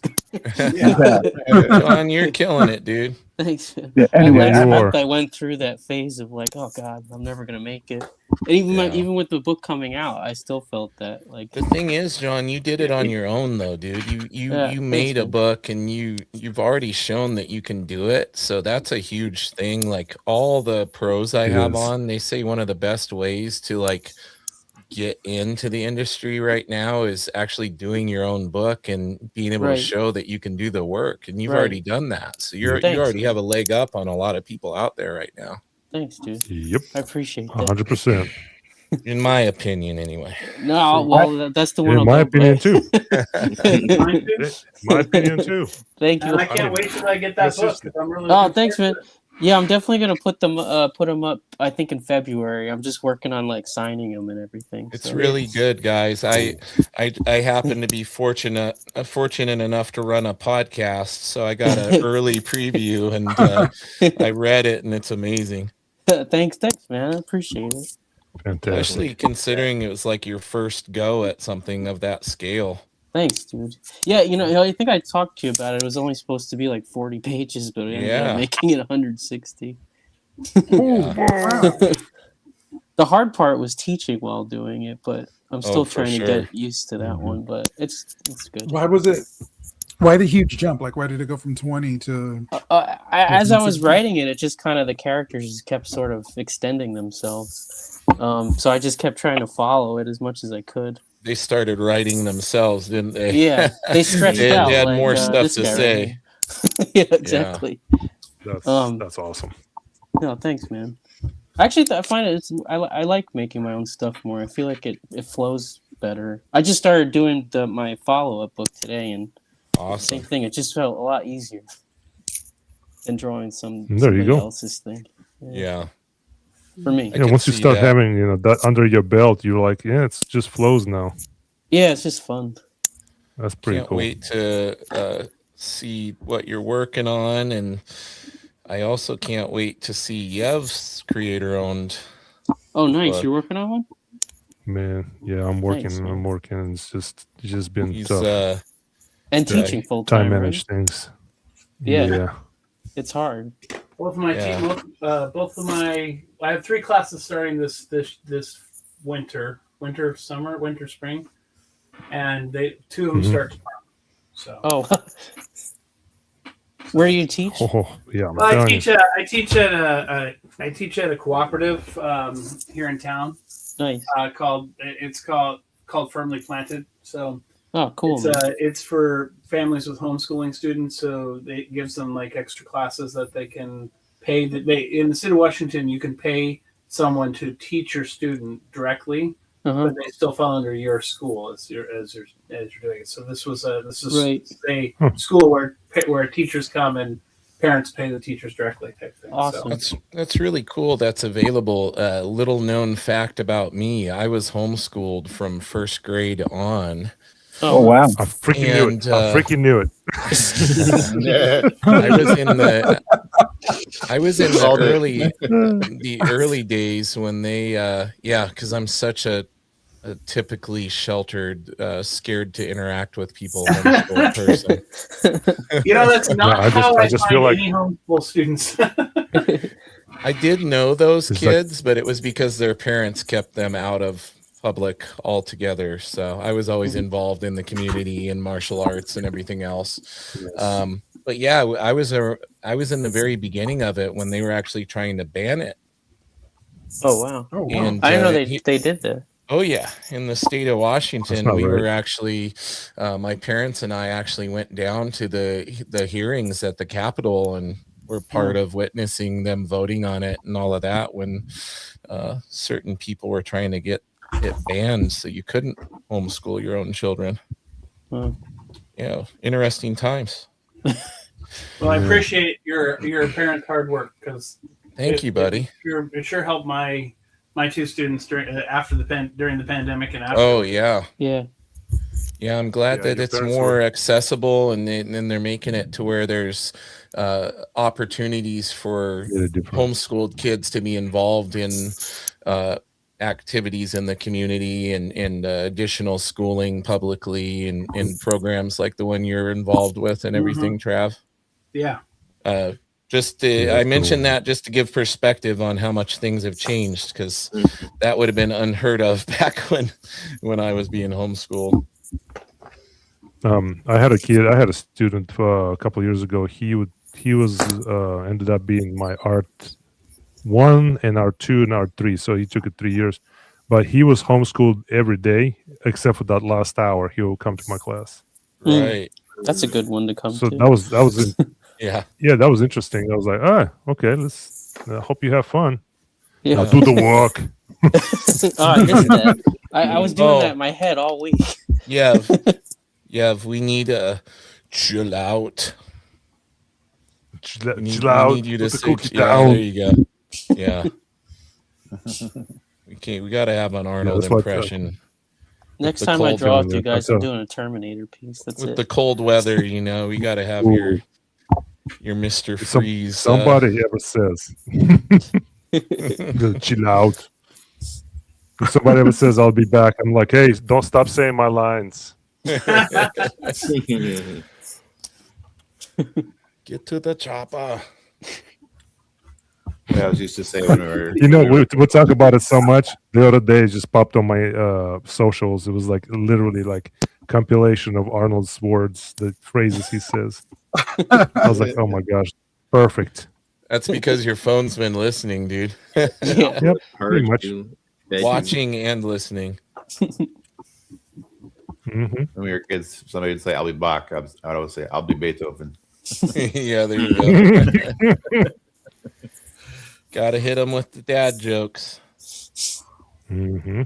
John, you're killing it, dude. Thanks. Yeah, anyway, I went through that phase of like, oh God, I'm never gonna make it. And even with the book coming out, I still felt that. Like, the thing is, John, you did it on your own though, dude. You made a man. book, and you've already shown that you can do it. So that's a huge thing. Like all the pros I have on, they say one of the best ways to like get into the industry right now is actually doing your own book and being able to show that you can do the work, and you've already done that. So you already have a leg up on a lot of people out there right now. Thanks, dude. Yep. I appreciate that. 100%. In my opinion, anyway. No, well, that's the one. In my opinion, too. My opinion, too. Thank you. And I can't wait till I get that book. I'm really thanks, man. Yeah, I'm definitely gonna put them up. I think in February. I'm just working on like signing them and everything. It's really good, guys. I happen to be fortunate enough to run a podcast, so I got an early preview, and I read it, and it's amazing. Thanks, man. I appreciate it. Fantastic. Especially considering it was like your first go at something of that scale. Thanks, dude. Yeah, I think I talked to you about it. It was only supposed to be like 40 pages, but I ended up making it 160. The hard part was teaching while doing it, but I'm still trying to get used to that one. But it's good. Why was it? Why the huge jump? Like, why did it go from 20 to? As I was writing it, it just kind of the characters just kept sort of extending themselves. So I just kept trying to follow it as much as I could. They started writing themselves, didn't they? Yeah, they stretched out. They had more stuff to say. Yeah, exactly. That's awesome. No, thanks, man. Actually, I find I like making my own stuff more. I feel like it flows better. I just started doing my follow-up book today, and same thing. It just felt a lot easier than drawing somebody else's thing. Yeah. For me. Once you start having that under your belt, you're like, it just flows now. Yeah, it's just fun. That's pretty Can't cool. wait to see what you're working on, and I also can't wait to see Yev's creator-owned. Oh, nice! book. You're working on one. Man, yeah, I'm working. Nice, man. I'm working. It's just been He's tough. And Yeah, teaching full Time time, manage right? things. Yeah. Yeah. It's hard. Both of my Yeah. both of my I have 3 classes starting this winter, spring, and 2 of them Mhm. start tomorrow. So Oh, where do you teach? Oh, yeah. I'm well, telling you. I teach at a cooperative here in town Nice. called Firmly Planted. So Oh, cool. it's for families with homeschooling students, so it gives them like extra classes that they can pay. That they in the state of Washington, you can pay someone to teach your student directly, Uh-huh. but they still fall under your school as you're doing it. So this is Right. a school where teachers come and parents pay the teachers directly type thing. Awesome. So, That's really cool. That's available. Little known fact about me: I was homeschooled from first grade on. Oh wow! I freaking knew it. I freaking knew it. I was in Called it. the early days when they because I'm such a typically sheltered, scared to interact with people homeschool person. that's not I how I just find feel like- any homeschool students. I did know those It's like- kids, but it was because their parents kept them out of public altogether. So I was always involved in the community and martial arts and everything else. But yeah, I was in the very beginning of it when they were actually trying to ban it. Oh, wow. Oh, wow. And I didn't know they did that. oh yeah, in the state of Washington, not we right. were actually, my parents and I actually went down to the hearings at the Capitol and were part of witnessing them voting on it and all of that when certain people were trying to get it banned so you couldn't homeschool your own children. Wow. Yeah, interesting times. Well, I appreciate your parents' hard work because Thank you, buddy. It sure helped my 2 students during the pandemic and after. Oh yeah. Yeah. Yeah, I'm glad Yeah, that your it's parents more were- accessible and then they're making it to where there's opportunities for Really different. homeschooled kids to be involved in activities in the community and additional schooling publicly and programs like the one you're involved with and everything, Trav. Yeah. I that's mentioned cool. that just to give perspective on how much things have changed, because that would have been unheard of back when I was being homeschooled. I had a student a couple of years ago. He was ended up being my art 1 and art 2 and art 3. So he took it 3 years, but he was homeschooled every day except for that last hour. He will come to my class. Right. That's a good one to come So to. that was Yeah. yeah, that was interesting. I was like, okay, let's hope you have fun. Yeah. I'll do the work. Oh, I missed that. I was doing Oh. that in my head all week. Yeah, we need to chill out. Chill We need, chill out. we need you to put the say, cookie yeah, down. there you go. Yeah. We got to have an Arnold that's what, impression. Next the time I cold draw one, with you yeah. guys, That's I'm a- doing a Terminator piece. That's With it. the cold weather, we got to have Ooh. your Mr. Some- Freeze. Somebody ever says, chill out. If somebody ever says, I'll be back, I'm like, hey, don't stop saying my lines. Get to the chopper. Yeah, I was used to say when we were. We talk about it so much. The other day, it just popped on my socials. It was like literally like compilation of Arnold's words, the phrases he says. I was like, oh my gosh, perfect. That's because your phone's been listening, dude. Yeah. Yep, pretty much. Watching and listening. hmm When we were kids, somebody would say, "I'll be Bach." I would always say, "I'll be Beethoven." Yeah, there you go. Gotta hit them with the dad jokes. hmm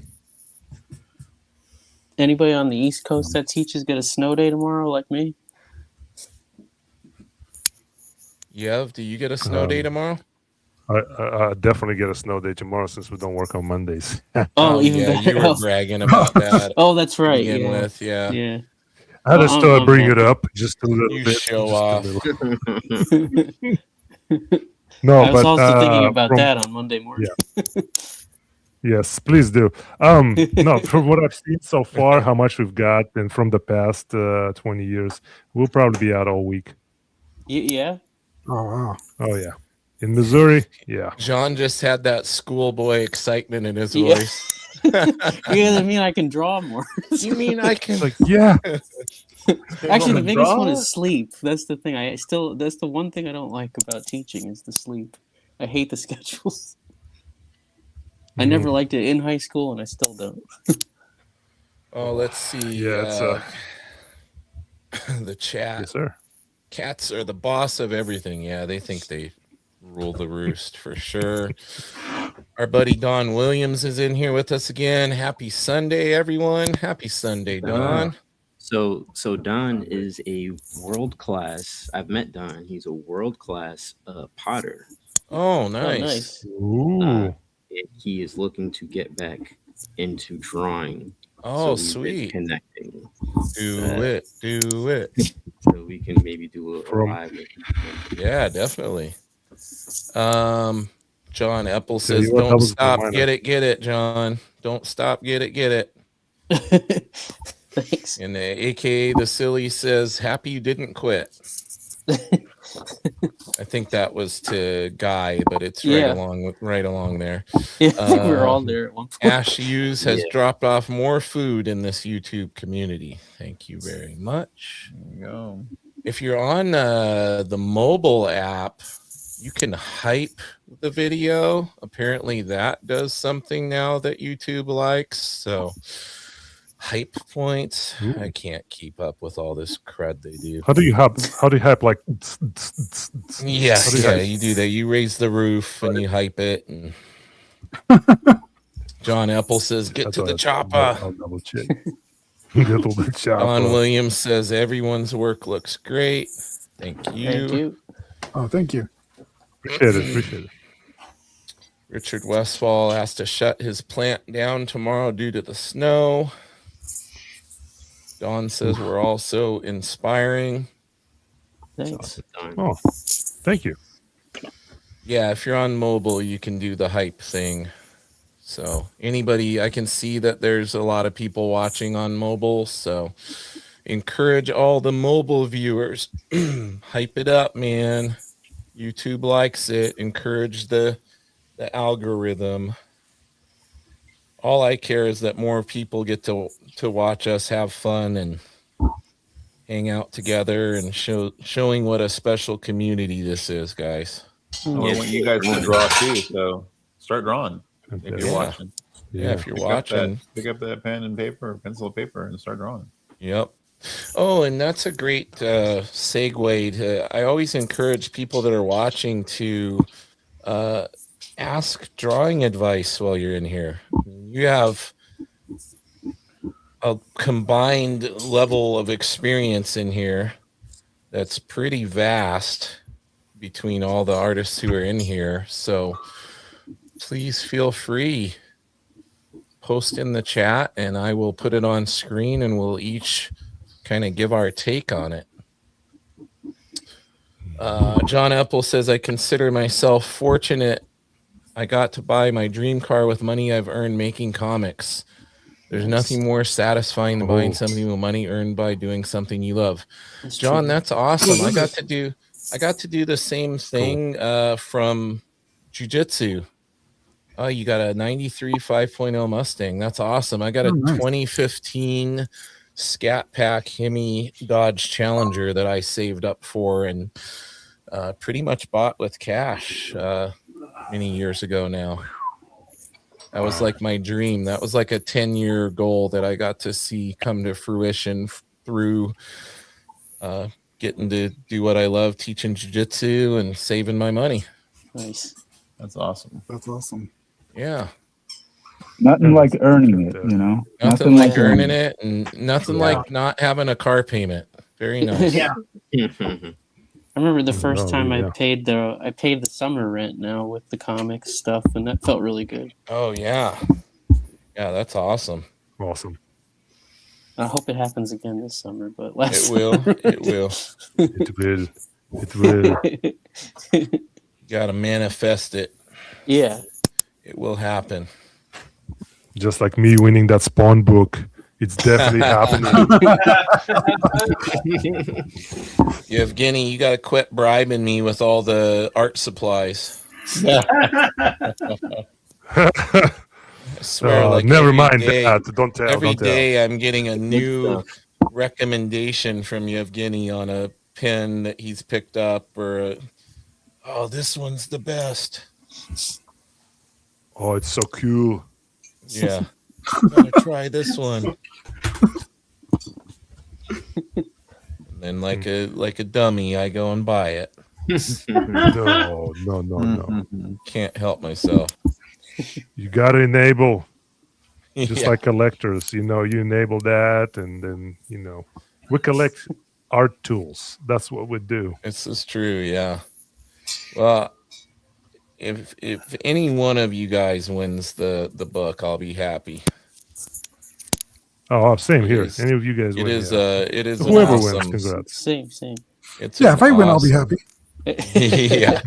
Anybody on the East Coast that teaches get a snow day tomorrow, like me? Yev, do you get a snow day tomorrow? I definitely get a snow day tomorrow since we don't work on Mondays. Oh, even yeah, better. you were bragging about that. Oh, that's right. to begin Yeah. with, yeah. Yeah. I just thought I'd bring it up just a little You bit. show just off. A little. No, I was but also thinking about that on Monday morning. Yeah. Yes, please do. No, from what I've seen so far, how much we've got, and from the past 20 years, we'll probably be out all week. Yeah. Oh wow. Oh yeah, in Missouri, yeah. John just had that schoolboy excitement in his Yeah. voice. I mean I can draw more. You mean I can? Like yeah, Actually, the to biggest draw? one is sleep. That's the thing. That's the one thing I don't like about teaching is the sleep. I hate the schedules. I never liked it in high school, and I still don't. Oh, let's see. Yeah, it's the chat. yes, sir. Cats are the boss of everything. Yeah, they think they rule the roost for sure. Our buddy Don Williams is in here with us again. Happy Sunday, everyone. Happy Sunday, Don. So Don is a world class. I've met Don. He's a world class potter. Oh, nice. Ooh, And he is looking to get back into drawing. Oh, so we've been sweet. connecting. Do it. So we can maybe do a live. Yeah, definitely. John Epple Tell you says, what, that "Don't was stop, mine. get it, John. Don't stop, get it." Thanks. And the AKA the silly says, "Happy you didn't quit." I think that was to Guy, but it's right along there. Yeah, I think we were all there at one point. Ash Hughes has dropped off more food in this YouTube community. Thank you very much. There you go. If you're on the mobile app, you can hype the video. Apparently that does something now that YouTube likes. So hype points. Ooh. I can't keep up with all this crud they do. how do you hype? How do you hype? Like Yeah, How do you hype? you do that. You raise the roof and you hype it. And John Apple says, "Get to the chopper." I'll double check. Get to the chopper. Don Williams says, "Everyone's work looks great." Thank you. Thank you. Oh, thank you. Appreciate it. Richard Westfall has to shut his plant down tomorrow due to the snow. Don says we're all so inspiring. Thanks. Oh, thank you. Yeah, if you're on mobile, you can do the hype thing. So anybody, I can see that there's a lot of people watching on mobile. So encourage all the mobile viewers. Hype it up, man. YouTube likes it. Encourage the algorithm. All I care is that more people get to watch us have fun and hang out together and showing what a special community this is, guys. Well, I want you guys to draw too, so start drawing if you're Yeah. watching. Yeah, if you're watching. Pick up that pen and paper, pencil and paper, and start drawing. Yep. Oh, and that's a great segue to. I always encourage people that are watching to ask drawing advice while you're in here. You have a combined level of experience in here that's pretty vast between all the artists who are in here. So please feel free. Post in the chat and I will put it on screen and we'll each kind of give our take on it. John Apple says, I consider myself fortunate. I got to buy my dream car with money I've earned making comics. There's nothing more satisfying than buying something with money earned by doing something you love. John, that's awesome. I got to do the same thing from jiu-jitsu. Oh, you got a 93 5.0 Mustang. That's awesome. I got a 2015 Scat Pack Hemi Dodge Challenger that I saved up for and pretty much bought with cash many years ago now. That was like my dream. That was like a 10-year goal that I got to see come to fruition through getting to do what I love, teaching jiu-jitsu and saving my money. Nice. That's awesome. That's awesome. Yeah. Nothing like earning it, you know. Nothing like earning it, and nothing like not having a car payment. Very nice. Yeah. I remember the first time yeah. I paid the summer rent now with the comics stuff, and that felt really good. Oh yeah. Yeah, that's awesome. Awesome. I hope it happens again this summer, but last It will. summer- It will. It will. It will. You gotta manifest it. Yeah. It will happen. Just like me winning that Spawn book. It's definitely happening. Yevgeny, you gotta quit bribing me with all the art supplies. I swear, like never every mind day- that. Don't tell. Every don't tell. day I'm getting a new recommendation from Yevgeny on a pen that he's picked up, or oh, this one's the best. Oh, it's so cool. Yeah, gotta try this one. And then, like a dummy, I go and buy it. No. Can't help myself. You gotta enable. Just Yeah. like collectors, you enable that, and then we collect art tools. That's what we do. This is true, yeah. Well, if any one of you guys wins the book, I'll be happy. Oh, same It here. is- Any of you guys It win? is yeah. it is an Whoever awesome, wins, congrats. Same. It's Yeah, an if I win, I'll be awesome- happy. Yeah.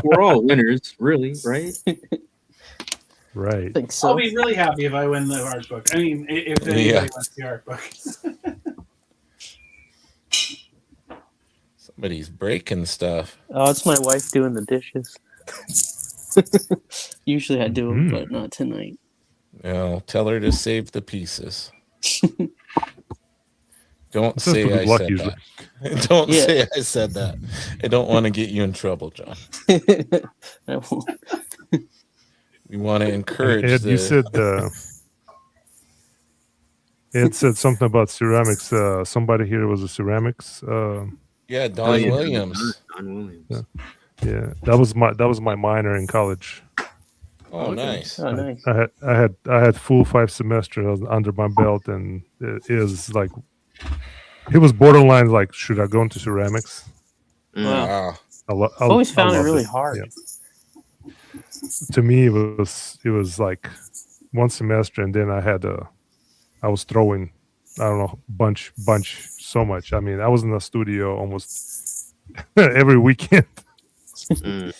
We're all winners, really, right? Right. I think so. I'll be really happy if I win the art book. I mean, if anybody Yeah. wins the art book. Somebody's breaking stuff. Oh, it's my wife doing the dishes. Usually I do them, but not tonight. No, tell her to save the pieces. Don't That sounds say pretty I luck said usually. that. Don't Yeah. say I said that. I don't want to get you in trouble, John. I won't. We want to encourage Ed, the. you said Ed said something about ceramics. Somebody here was a ceramics. Yeah, Don yeah. Williams. Don Williams. Yeah. Yeah, that was my minor in college. Oh, nice. Oh, nice. I had full 5 semesters under my belt, and it is like it was borderline like, should I go into ceramics? Wow. Wow. I've always found it loved really hard. Yeah. To me, it was like one semester, and then I was throwing, I don't know, bunch so much. I mean, I was in the studio almost every weekend. Mm.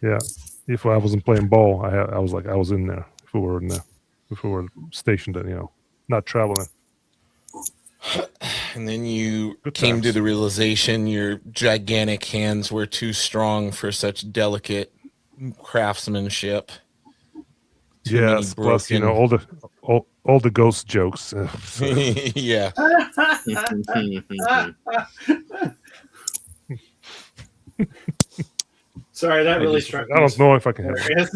Yeah, if I wasn't playing ball, I was in there. If we were stationed, not traveling. And then you Good came to times. the realization your gigantic hands were too strong for such delicate craftsmanship. Too many Yes, plus broken- all the ghost jokes. Yeah. Sorry, that really just- struck me. I don't know if I can have Hilarious.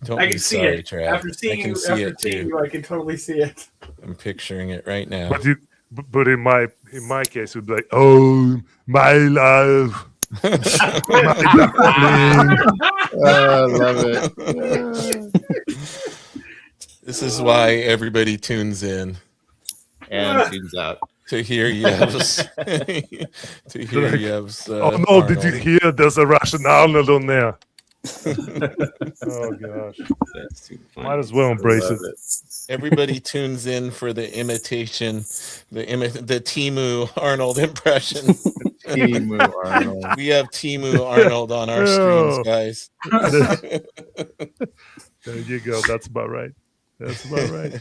Don't I be can see sorry, it. Trav. After I seeing can you, see it too. I can totally see it. I'm picturing it right now. But in my case, it would be like, oh my love, my darling. I love it. This is why everybody tunes in And tunes out. to hear Yev's. To hear Yev's. Oh no! Did you hear? There's a Russian Arnold on there. Oh gosh! That's too funny. Might as well embrace Love it. Everybody tunes in for the imitation, the Timu Arnold impression. Timu Arnold. We have Timu Arnold on our Oh. streams, guys. There you go. That's about right. That's about right.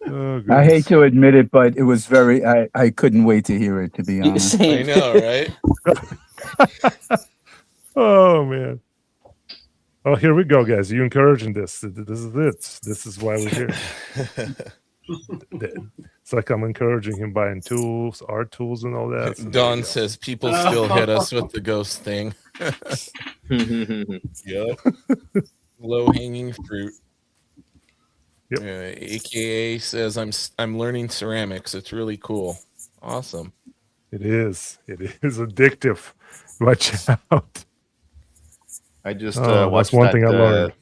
Oh, I goodness. hate to admit it, but it was I couldn't wait to hear it, to be honest. I Same. know, right? Oh man. Oh, here we go, guys. You encouraging this? This is it. This is why we're here. It's like I'm encouraging him buying tools, art tools, and all that. So there Don you go. says people still hit us with the ghost thing. Yep. Low hanging fruit. Yep. AKA says I'm learning ceramics. It's really cool. Awesome. It is. It is addictive. Watch out. I just Oh, watched that's one that, thing I learned.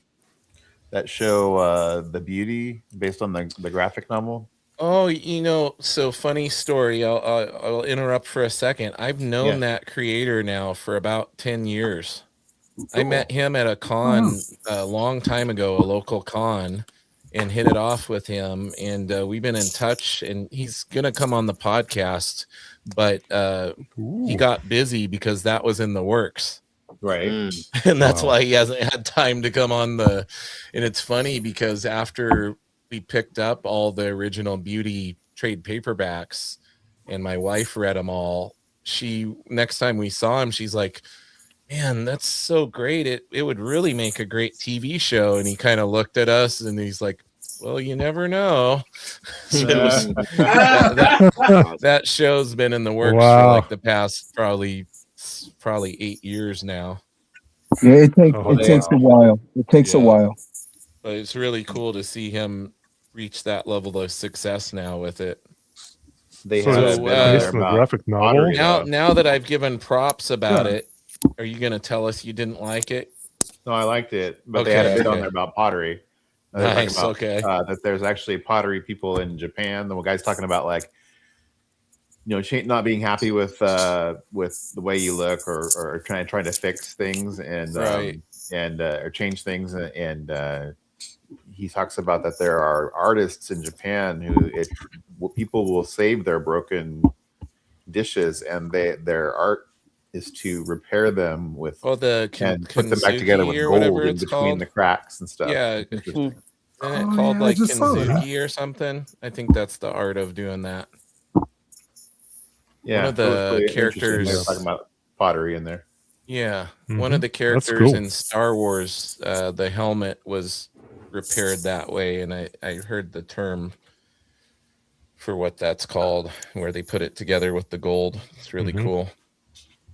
that show, The Beauty, based on the graphic novel. Oh, so funny story. I'll interrupt for a second. I've known that creator now for about 10 years. I met him at a con a long time ago, a local con, and hit it off with him, and we've been in touch, and he's gonna come on the podcast, but he got busy because that was in the works. Right. And that's Wow. why he hasn't had time to come on and it's funny because after we picked up all the original Beauty trade paperbacks and my wife read them all, next time we saw him, she's like, man, that's so great. It would really make a great TV show. And he kind of looked at us and he's like, well, you never know. So that show's been in the works for like the past probably 8 years now. Yeah, it takes a while. It takes a while. But it's really cool to see him reach that level of success now with it. They So have it's based on a graphic novel. Now that I've given props about it, are you going to tell us you didn't like it? No, I liked it, but they had a bit on there about pottery. Nice. About, that there's actually pottery people in Japan. The guy's talking about like, not being happy with the way you look or trying to fix things and or change things, and he talks about that there are artists in Japan who people will save their broken dishes and their art is to repair them with and put them back together with gold in between the cracks and stuff. Yeah. Isn't it called like kintsugi or something? I think that's the art of doing that. Yeah, one of the characters talking about pottery in there. Yeah, one of the characters in Star Wars, the helmet was repaired that way, and I heard the term for what that's called, where they put it together with the gold. It's really cool.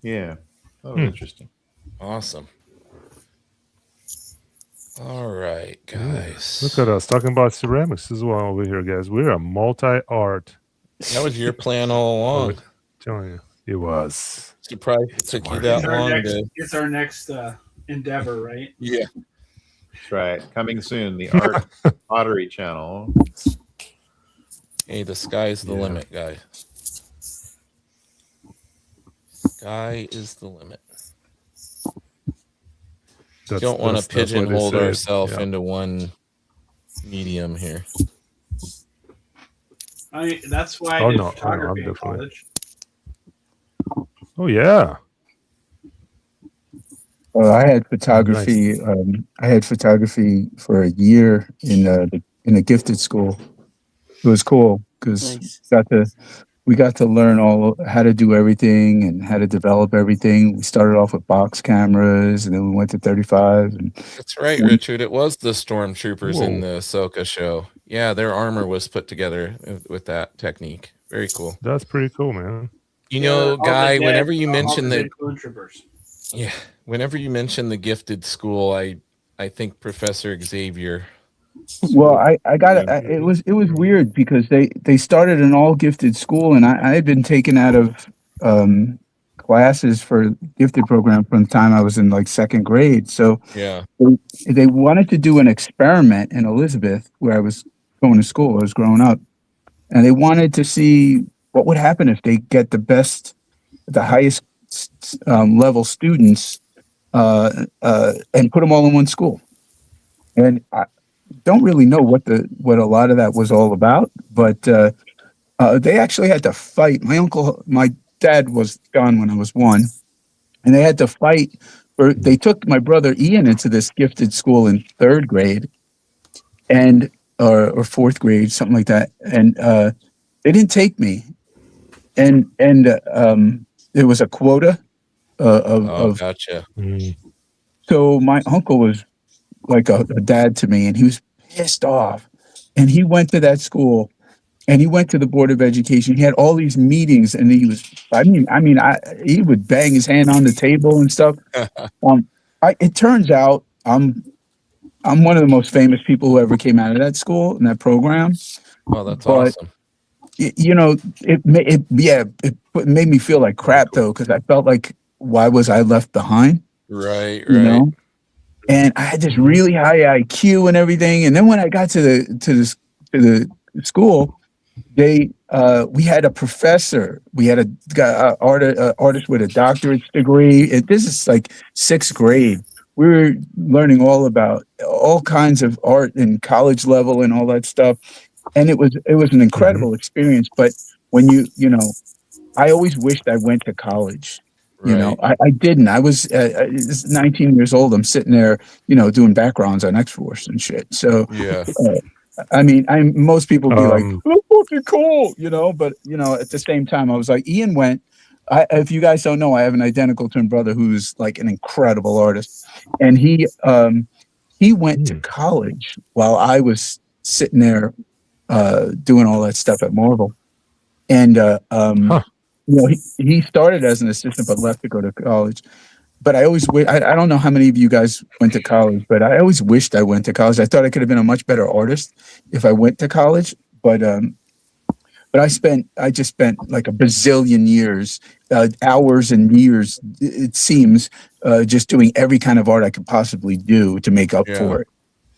Yeah, that was interesting. Awesome. All right, guys. Look at us talking about ceramics as well over here, guys. We're a multi-art. That was your plan all along. I'm telling you, it was. Surprised it took you that long. It's our next endeavor, right? Yeah. That's right. Coming soon, the Art Pottery channel. Hey, the sky's the limit, guy. Sky is the limit. We don't want to pigeonhole ourselves into one medium here. That's why I did photography in definitely. college. Oh yeah. I had photography. Nice. I had photography for a year in a gifted school. It was cool because we got to learn all how to do everything and how to develop everything. We started off with box cameras, and then we went to 35. That's right, Richard. It was the stormtroopers in the Ahsoka show. Yeah, their armor was put together with that technique. Very cool. That's pretty cool, man. You know, Guy, whenever you mention the stormtroopers. Yeah, whenever you mention the gifted school, I think Professor Xavier. Well, I got it. It was weird because they started an all gifted school, and I had been taken out of classes for gifted program from the time I was in like second grade. So they wanted to do an experiment in Elizabeth, where I was going to school. I was growing up, and they wanted to see what would happen if they get the highest level students and put them all in one school. And I don't really know what a lot of that was all about, but they actually had to fight. My dad was gone when I was 1, and they had to fight. They took my brother Ian into this gifted school in 3rd grade, and or 4th grade, something like that, and they didn't take me, and there was a quota of gotcha. So my uncle was like a dad to me, and he was pissed off, and he went to that school, and he went to the Board of Education. He had all these meetings, and he would bang his hand on the table and stuff. It turns out I'm one of the most famous people who ever came out of that school and that program. Oh, that's awesome. It made me feel like crap though, because I felt like, why was I left behind? Right. You know? And I had this really high IQ and everything. And then when I got to the school, we had a professor. We had a artist with a doctorate degree. This is like 6th grade, we were learning all about all kinds of art in college level and all that stuff. And it was an incredible experience. But when you know, I always wished I went to college. You know, I didn't. I was 19 years old. I'm sitting there, you know, doing backgrounds on X-Force and shit. So, Yeah. I mean, most people be like, "Oh, fucking cool," you know. But you know, at the same time, I was like, Ian went. If you guys don't know, I have an identical twin brother who's like an incredible artist, and he went to college while I was sitting there doing all that stuff at Marvel. And you know, he started as an assistant but left to go to college. But I always I don't know how many of you guys went to college, but I always wished I went to college. I thought I could have been a much better artist if I went to college. But I just spent like a bazillion years, hours and years, it seems, just doing every kind of art I could possibly do to make up for it.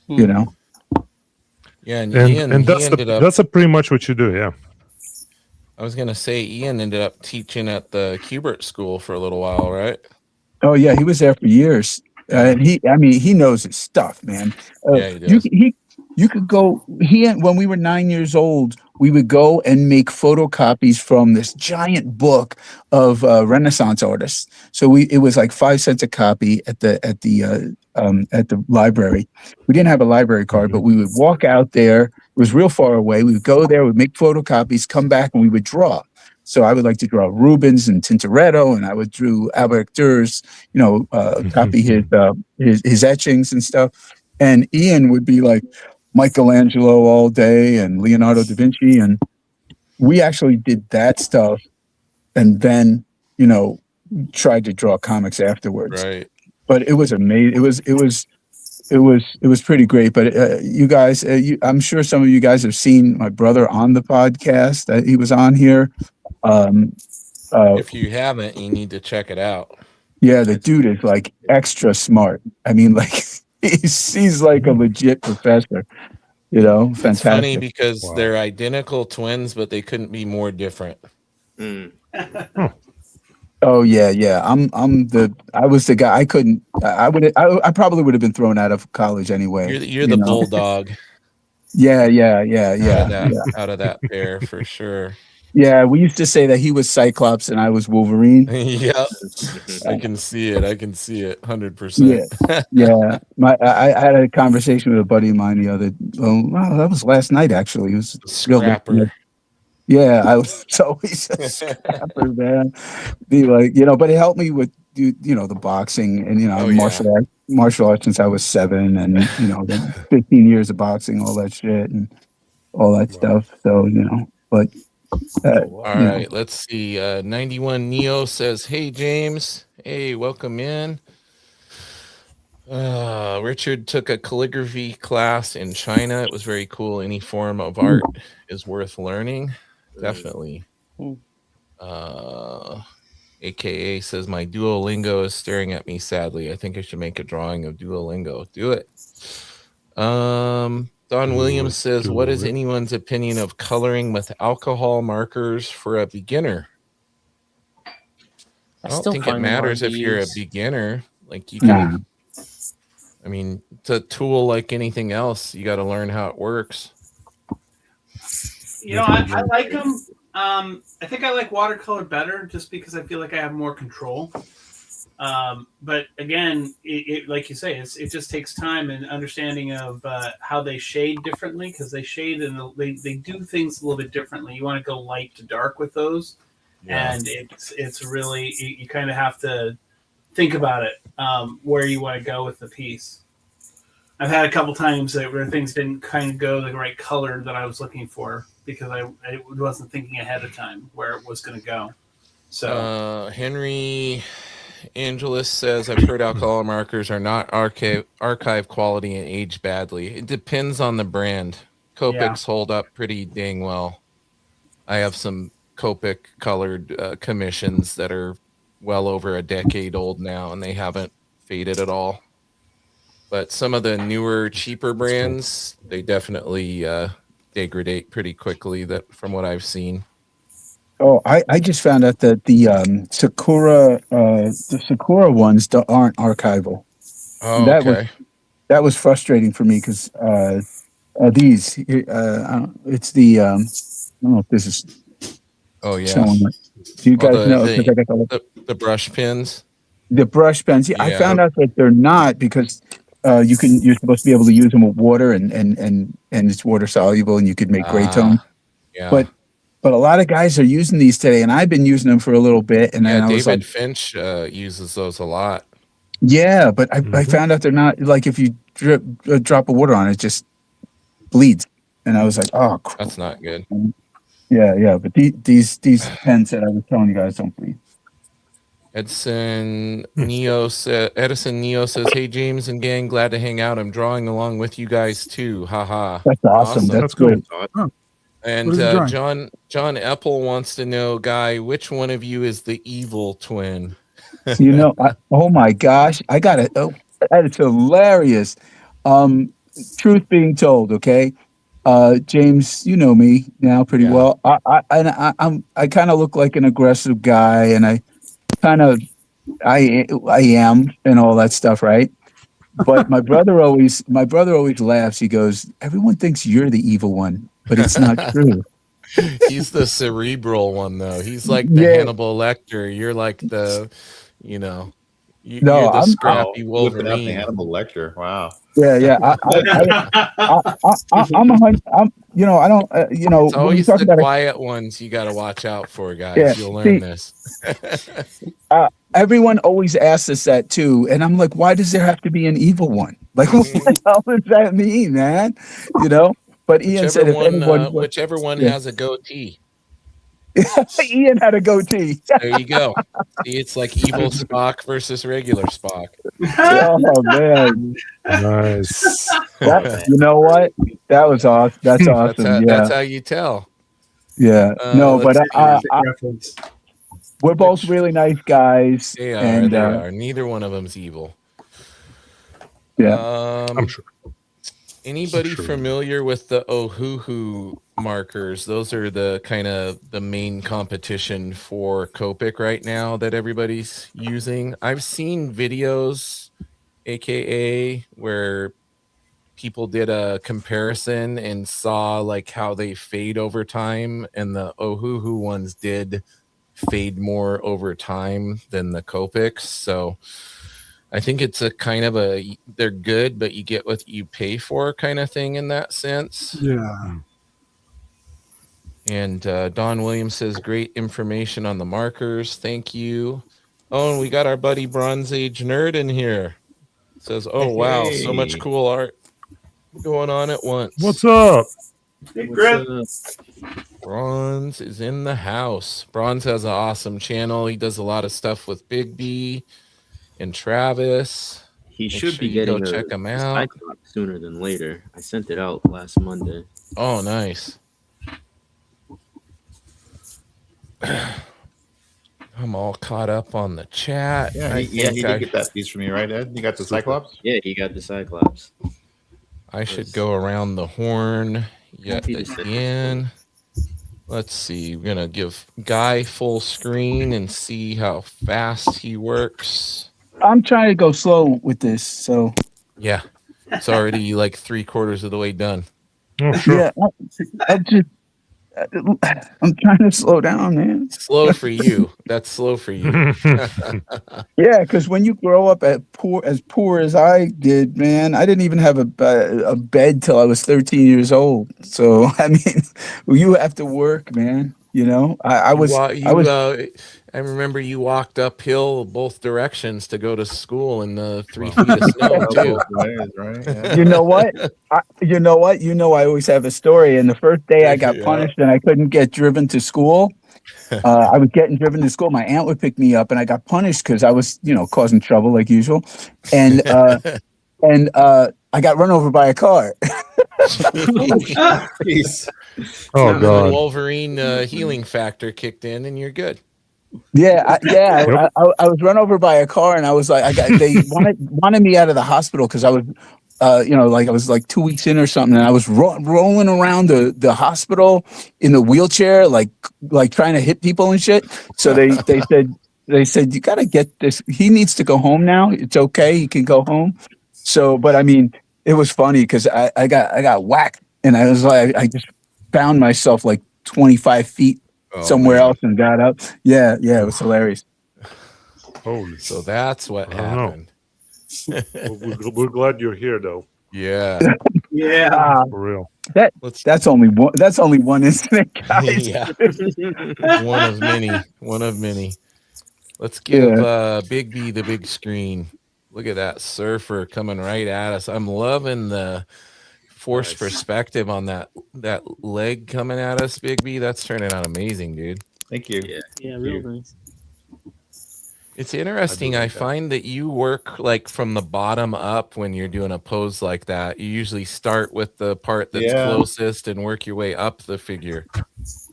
You know? Yeah, and that's pretty much what you do, yeah. I was gonna say Ian ended up teaching at the Kubert School for a little while, right? Oh yeah, he was there for years, and he knows his stuff, man. Yeah, he does. You could go. When we were 9 years old, we would go and make photocopies from this giant book of Renaissance artists. So it was like 5 cents a copy at the library. We didn't have a library card, but we would walk out there. It was real far away. We would go there, we'd make photocopies, come back, and we would draw. So I would like to draw Rubens and Tintoretto, and I would do Albert Durer's, you know, copy his etchings and stuff. And Ian would be like Michelangelo all day and Leonardo da Vinci, and we actually did that stuff, and then, you know, tried to draw comics afterwards. Right. But it was amazing. It was pretty great. But you guys, I'm sure some of you guys have seen my brother on the podcast. He was on here. If you haven't, you need to check it out. Yeah, the dude is like extra smart. I mean, like he's like a legit professor. You know, fantastic. It's funny because they're identical twins, but they couldn't be more different. Oh yeah. I was the guy. I probably would have been thrown out of college anyway. You're the bulldog. Yeah. Out of that pair for sure. Yeah, we used to say that he was Cyclops and I was Wolverine. Yep. I can see it. 100%. Yeah. I had a conversation with a buddy of mine the other. That was last night actually. It was Scrapper. Yeah, I was always a scrapper, man. Be like, you know, but it helped me with you know, the boxing and, you know, martial arts since I was 7, and, you know, the 15 years of boxing, all that shit and all that stuff. So, you know, but all right, let's see. 91 Neo says, "Hey James, hey, welcome in." Richard took a calligraphy class in China. It was very cool. Any form of art is worth learning. Definitely. AKA says, "My Duolingo is staring at me sadly. I think I should make a drawing of Duolingo." Do it. Don Williams says, "What is anyone's opinion of coloring with alcohol markers for a beginner?" I don't think it matters if you're a beginner. Like you can, I mean, it's a tool like anything else. You got to learn how it works. You know, I like them. I think I like watercolor better just because I feel like I have more control. But again, it like you say, it just takes time and understanding of how they shade differently, because they shade and they do things a little bit differently. You want to go light to dark with those, and it's really you kind of have to think about it where you want to go with the piece. I've had a couple times where things didn't kind of go the right color that I was looking for because I wasn't thinking ahead of time where it was going to go. So Henry Angelus says, "I've heard alcohol markers are not archive quality and age badly. It depends on the brand. Copics hold up pretty dang well. I have some Copic colored commissions that are well over a decade old now, and they haven't faded at all. But some of the newer, cheaper brands, they definitely degrade pretty quickly. That from what I've seen." Oh, I just found out that the Sakura ones aren't archival. Oh, That was okay. that was frustrating for me because it's the I don't know if this is Oh, yeah. showing. Do you Well, guys know? 'Cause I got the brush pins. the brush pens. Yeah, I Yeah. found out that they're not because you're supposed to be able to use them with water and it's water soluble and you could make gray tone. Yeah. But a lot of guys are using these today, and I've been using them for a little bit, and then Yeah, I was David like, Finch uses those a lot. yeah, but I found out they're not, like, if you drop of water on it, it just bleeds, and I was like, oh, crap. That's not good. Yeah, but these pens that I was telling you guys don't bleed. Edison Neo says, "Hey James and gang, glad to hang out. I'm drawing along with you guys too. Haha." That's awesome. That's cool. great. And What is he drawing? John Epple wants to know, Guy, which one of you is the evil twin? You know, oh my gosh, I got it. Oh, that is hilarious. Truth being told, okay, James, you know me now pretty Yeah. well. I kind of look like an aggressive guy, and I am, and all that stuff, right? But my brother always laughs. He goes, "Everyone thinks you're the evil one, but it's not true." He's the cerebral one, though. He's like the Yeah. Hannibal Lecter. You're like the, you're No, the I'm- scrappy Whipping out the Wolverine. Hannibal Lecter. Wow. Yeah. I'm a hundred. You know, I don't. You know, It's when you always talk the about quiet ones you got to watch out for, guys. Yeah, You'll see- learn this. everyone always asks us that too, and I'm like, why does there have to be an evil one? Like, what the hell does that mean, man? You know. But Ian said, Whichever one yeah. has a goatee. Ian had a goatee. There you go. See, it's like evil Spock versus regular Spock. Oh man, Nice. you know what? That was awesome. That's awesome. That's how you tell. Yeah. No, but let's see. Reference. we're both really nice guys. They are. and They are. Neither one of them's evil. yeah. I'm sure. Anybody Sure. familiar with the Ohuhu markers? Those are the kind of the main competition for Copic right now that everybody's using. I've seen videos, aka where people did a comparison and saw like how they fade over time, and the Ohuhu ones did fade more over time than the Copics. So I think it's a kind of they're good, but you get what you pay for kind of thing in that sense. Yeah. And Don Williams says, great information on the markers. Thank you. Oh, and we got our buddy Bronze Age Nerd in here. Says, oh, wow, so much Hey. cool art going on at once. What's up? Hey, Griff. Bronze is in the house. Bronze has an awesome channel. He does a lot of stuff with Big B and Travis. He Make should sure be you go getting check him a out. Cyclops sooner than later. I sent it out last Monday. Oh, nice. I'm all caught up on the chat. Yeah, he did get that piece from you, right, Ed? You got the Cyclops? Yeah, he got the Cyclops. I should go around the horn yet Happy to sit. again. Let's see. We're going to give Guy full screen and see how fast he works. I'm trying to go slow with this, so Yeah. It's already like 3/4 of the way done. Oh, sure. yeah. I'm trying to slow down, man. Slow for you. That's slow for you. Yeah, because when you grow up as poor as I did, man, I didn't even have a bed till I was 13 years old. So I mean, you have to work, man. You know, I remember you walked uphill both directions to go to school in the 3 feet of snow too. Right? Yeah. You know what? I always have a story. And the first day I got Yeah. punished and I couldn't get driven to school. I was getting driven to school. My aunt would pick me up, and I got punished because I was, causing trouble like usual. And I got run over by a car. Jeez. Oh The god. Wolverine healing factor kicked in, and you're good. Yeah, I was run over by a car, and I was like, they wanted me out of the hospital because I was, I was like 2 weeks in or something, and I was rolling around the hospital in the wheelchair, like trying to hit people and shit. So they said, they said, you got to get this. He needs to go home now. It's okay. He can go home. So, but I mean, it was funny because I got whacked, and I was like, I just found myself like 25 feet somewhere else and got up. Yeah, it was hilarious. Holy. So that's what I don't know. happened. We're glad you're here, though. Yeah. Yeah. For real. That's only one. That's only one incident, guys. Yeah. One of many. One of many. Let's give Big B the big screen. Look at that surfer coming right at us. I'm loving the forced perspective on that leg coming at us, Big B. That's turning out amazing, dude. Thank you. Yeah, real nice. It's interesting. I find that you work like from the bottom up when you're doing a pose like that. You usually start with the part that's closest and work your way up the figure.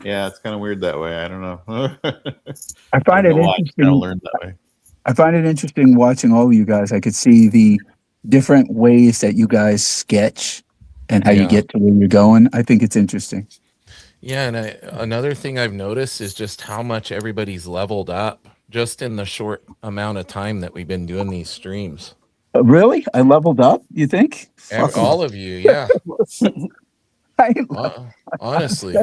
Yeah, it's kind of weird that way. I don't know. I find it interesting. Learned that way. I find it interesting watching all of you guys. I could see the different ways that you guys sketch and how you get to where you're going. I think it's interesting. Yeah, and another thing I've noticed is just how much everybody's leveled up just in the short amount of time that we've been doing these streams. Really? I leveled up, you think? All of you, yeah. Honestly.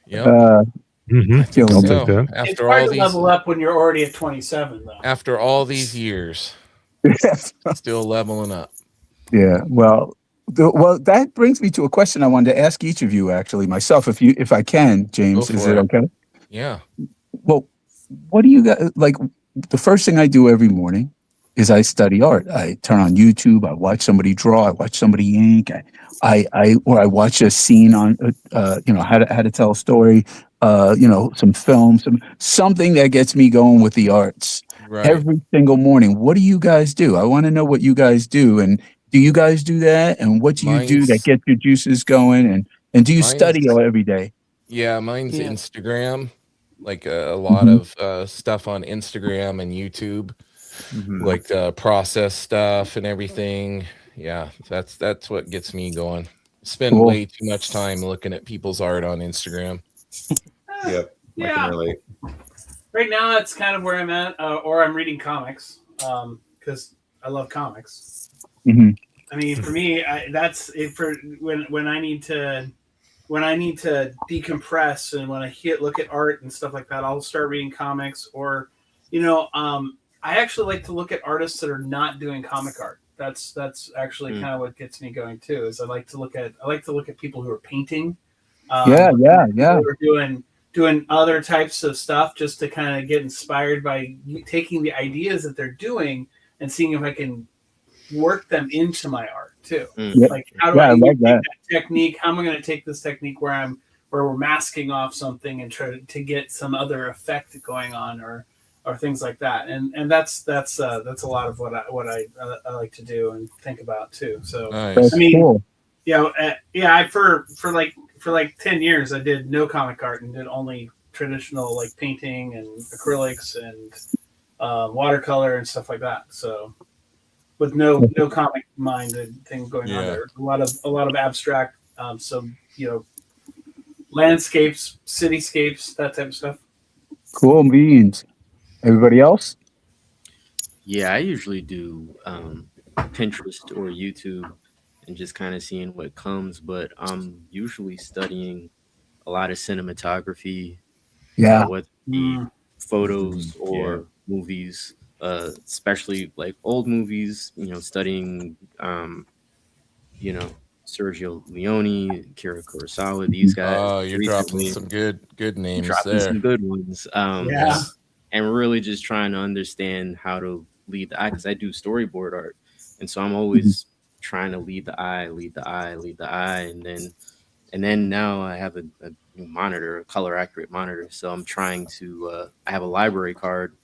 Yeah. So, It's hard to level up when you're already at 27, though. After all these years, still leveling up. Yeah. Well, that brings me to a question I wanted to ask each of you, actually, myself, if I can, James. Is it okay? Yeah. Well, what do you guys like? The first thing I do every morning is I study art. I turn on YouTube. I watch somebody draw. I watch somebody ink. I watch a scene on, how to tell a story. Some film, something that gets me going with the arts. Right. Every single morning. What do you guys do? I want to know what you guys do. And do you guys do that? And what do you do that gets your juices going? And do you study every day? Yeah, mine's Instagram. Like a lot of stuff on Instagram and YouTube, like process stuff and everything. Yeah, that's what gets me going. Spend way too much time looking at people's art on Instagram. Yep. I can relate. Right now, that's kind of where I'm at, or I'm reading comics because I love comics. Mm-hmm. I mean, for me, that's it. For when I need to decompress and when I look at art and stuff like that, I'll start reading comics. Or, I actually like to look at artists that are not doing comic art. That's actually kind of what gets me going too. Is I like to look at people who are painting. Who are doing other types of stuff just to kind of get inspired by taking the ideas that they're doing and seeing if I can work them into my art too. Like how do I use that technique? How am I going to take this technique where we're masking off something and try to get some other effect going on or things like that. And that's a lot of what I like to do and think about too. So nice. I mean, I for like 10 years I did no comic art and did only traditional like painting and acrylics and watercolor and stuff like that. So with no comic minded thing going on there. A lot of abstract, landscapes, cityscapes, that type of stuff. Cool beans. Everybody else? Yeah, I usually do Pinterest or YouTube and just kind of seeing what comes, but I'm usually studying a lot of cinematography. Whether it be photos or movies. Especially like old movies, studying, Sergio Leone, Akira Kurosawa, these guys. Oh, you're dropping some good names there. Some good ones. And really just trying to understand how to lead the eye, because I do storyboard art. And so I'm always trying to lead the eye. And then now I have a new monitor, a color accurate monitor. So I'm trying to, I have a library card.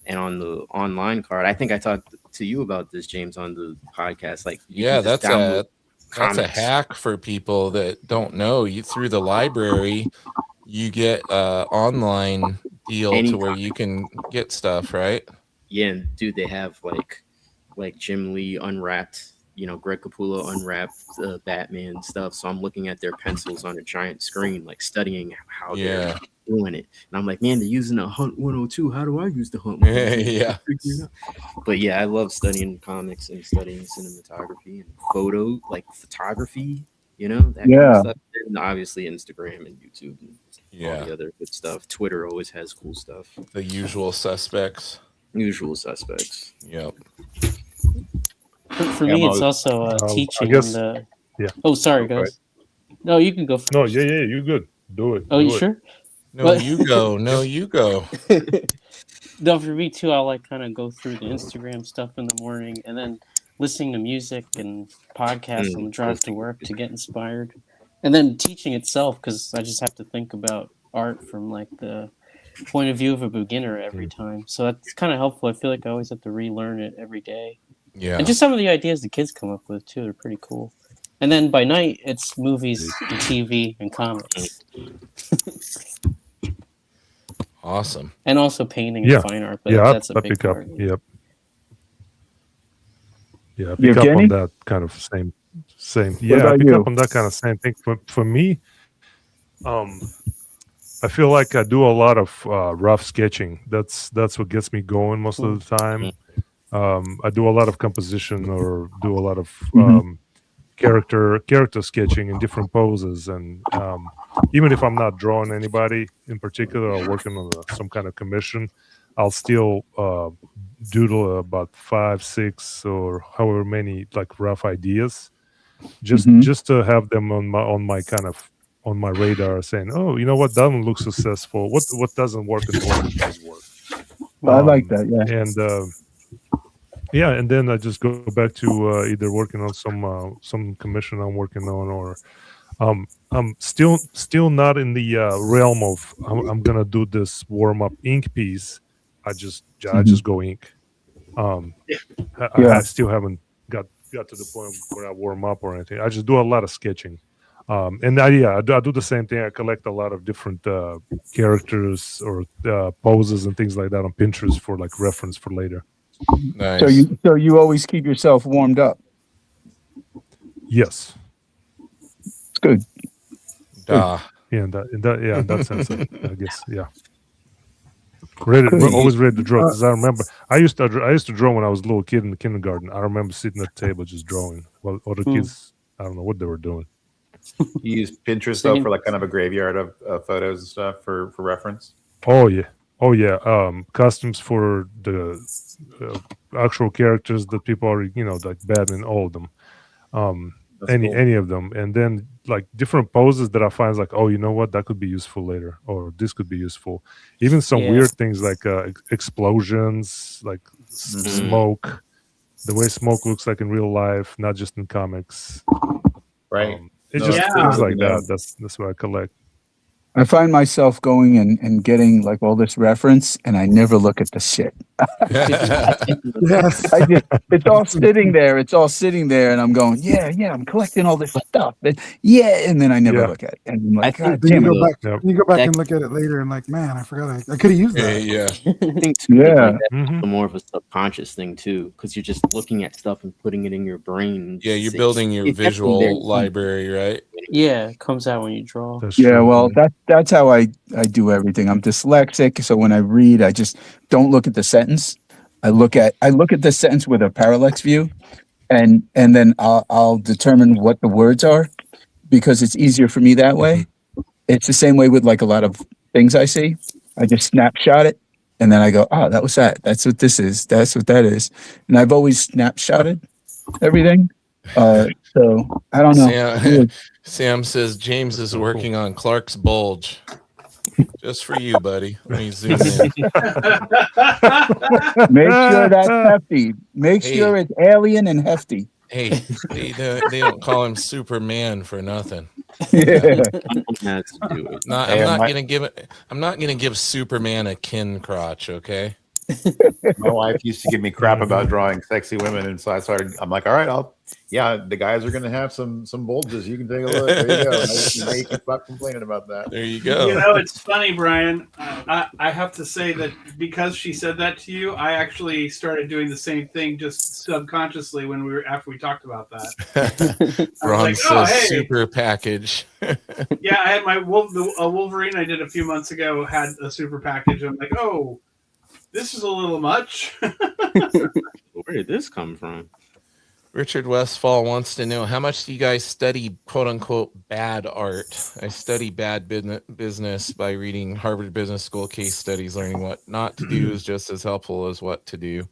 And on the online card, I think I talked to you about this, James, on the podcast. Like, that's a hack for people that don't know. You through the library, you get online deal to where you can get stuff, right? Yeah, and dude, they have like Jim Lee unwrapped Greg Capullo unwrapped Batman stuff. So I'm looking at their pencils on a giant screen, like studying how they're doing it. And I'm like, man, they're using a Hunt 102. How do I use the Hunt 102? Yeah. But yeah, I love studying comics and studying cinematography and photography, that kind of stuff. And obviously Instagram and YouTube and all the other good stuff. Twitter always has cool stuff. The usual suspects. Yep. For me, it's also teaching. Oh, sorry, guys. No, you can go first. No, yeah, you're good. Do it. Oh, you sure? No, you go. No, you go. No, for me too, I'll kind of go through the Instagram stuff in the morning and then listening to music and podcasts on the drive to work to get inspired. And then teaching itself, because I just have to think about art from the point of view of a beginner every time. So that's kind of helpful. I feel like I always have to relearn it every day. Yeah. And just some of the ideas the kids come up with too, they're pretty cool. And then by night, it's movies and TV and comics. Awesome. And also painting and fine art, but that's a big part. Yep. Yeah, I pick up on that kind of same. Yeah, I pick up on that kind of same thing. For me, I feel like I do a lot of rough sketching. That's what gets me going most of the time. I do a lot of composition or do a lot of character sketching in different poses, and even if I'm not drawing anybody in particular or working on some kind of commission, I'll still doodle about 5, 6, or however many rough ideas, just to have them on my radar, saying, oh, you know what, that one looks successful. What doesn't work and what does work. I like that. Yeah. And then I just go back to either working on some commission I'm working on, or I'm still not in the realm of I'm gonna do this warm up ink piece. I just go ink. I still haven't got to the point where I warm up or anything. I just do a lot of sketching. And I do the same thing. I collect a lot of different characters or poses and things like that on Pinterest for reference for later. Nice. So you always keep yourself warmed up. Yes. It's good. Yeah, in that sense, I guess. Yeah. Always ready to draw, because I remember I used to draw when I was a little kid in the kindergarten. I remember sitting at the table just drawing while other kids, I don't know what they were doing. You use Pinterest though for kind of a graveyard of photos and stuff for reference. Oh yeah. Costumes for the actual characters that people are, like Batman, all of them. Any of them, and then different poses that I find oh, you know what, that could be useful later, or this could be useful. Even some weird things like explosions, smoke, the way smoke looks like in real life, not just in comics. Right. It's just things like that. That's what I collect. I find myself going and getting all this reference, and I never look at the shit. Yes. It's all sitting there, and I'm going, yeah, I'm collecting all this stuff, and then I never look at it. And I'm like, God damn it. You go back and look at it later, and man, I forgot I could have used that. Yeah. I think too, that's more of a subconscious thing too, because you're just looking at stuff and putting it in your brain. Yeah, you're building your visual library, right? Yeah, it comes out when you draw. Well, that's how I do everything. I'm dyslexic, so when I read, I just don't look at the sentence. I look at the sentence with a parallax view, and then I'll determine what the words are, because it's easier for me that way. It's the same way with a lot of things I see. I just snapshot it, and then I go, oh, that was that. That's what this is. That's what that is. And I've always snapshotted everything. So I don't know. Sam says James is working on Clark's bulge. Just for you, buddy. Let me zoom in. Make sure that's hefty. Make sure it's alien and hefty. Hey, they don't call him Superman for nothing. Yeah. I'm not gonna give Superman a kin crotch, okay? My wife used to give me crap about drawing sexy women, and so I'm like, all right, I'll yeah, the guys are going to have some bulges. You can take a look. There you go. Now you can stop complaining about that. There you go. You know, it's funny, Brian. I have to say that because she said that to you, I actually started doing the same thing just subconsciously after we talked about that. Ron like, says oh, hey. super package. Yeah, I had my Wolverine I did a few months ago had a super package. I'm like, oh, this is a little much. Where did this come from? Richard Westfall wants to know, how much do you guys study quote unquote bad art? I study bad business by reading Harvard Business School case studies. Learning what not to do is just as helpful as what to do.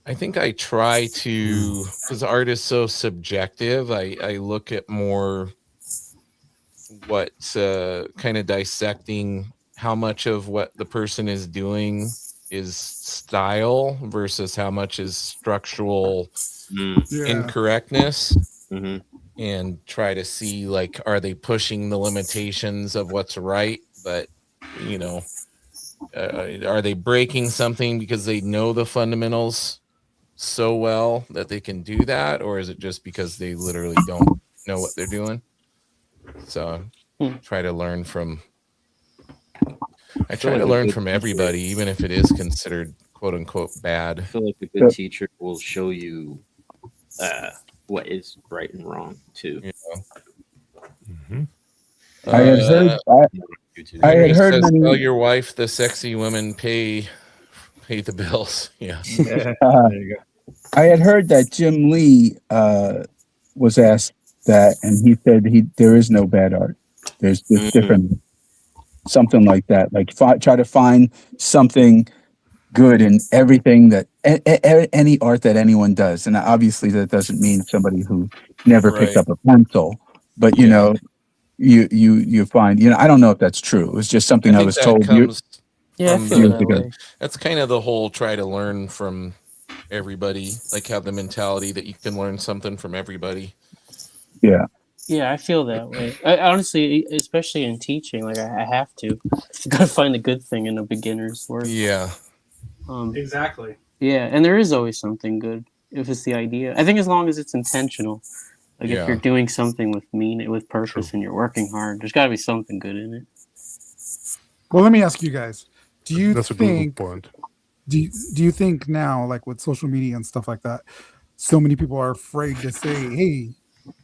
I think I try to, because art is so subjective, I look at more what kind of dissecting how much of what the person is doing is style versus how much is structural incorrectness, and try to see, like, are they pushing the limitations of what's right, but you know, are they breaking something because they know the fundamentals so well that they can do that, or is it just because they literally don't know what they're doing? So try to learn from everybody, even if it is considered quote unquote bad. I feel like a good teacher will show you what is right and wrong too. Yeah. I had heard says, many. tell your wife the sexy women pay the bills. Yeah. There you go. I had heard that Jim Lee was asked that, and he said there is no bad art. There's different, something like that. Like try to find something good in everything that any art that anyone does, and obviously that doesn't mean somebody who never picked up a pencil, but you know, you find, you know, I don't know if that's true. It was just something I was told. Yeah, I feel that way. That's kind of the whole try to learn from everybody, like have the mentality that you can learn something from everybody. Yeah. Yeah, I feel that way. I honestly, especially in teaching, like I have to. You gotta find the good thing in a beginner's work. Yeah. Exactly. Yeah, and there is always something good if it's the idea. I think as long as it's intentional, like if you're doing something with purpose, and you're working hard, there's got to be something good in it. Well, let me ask you guys: do you That's a think? good point. Do you think now, like with social media and stuff like that, so many people are afraid to say, "Hey,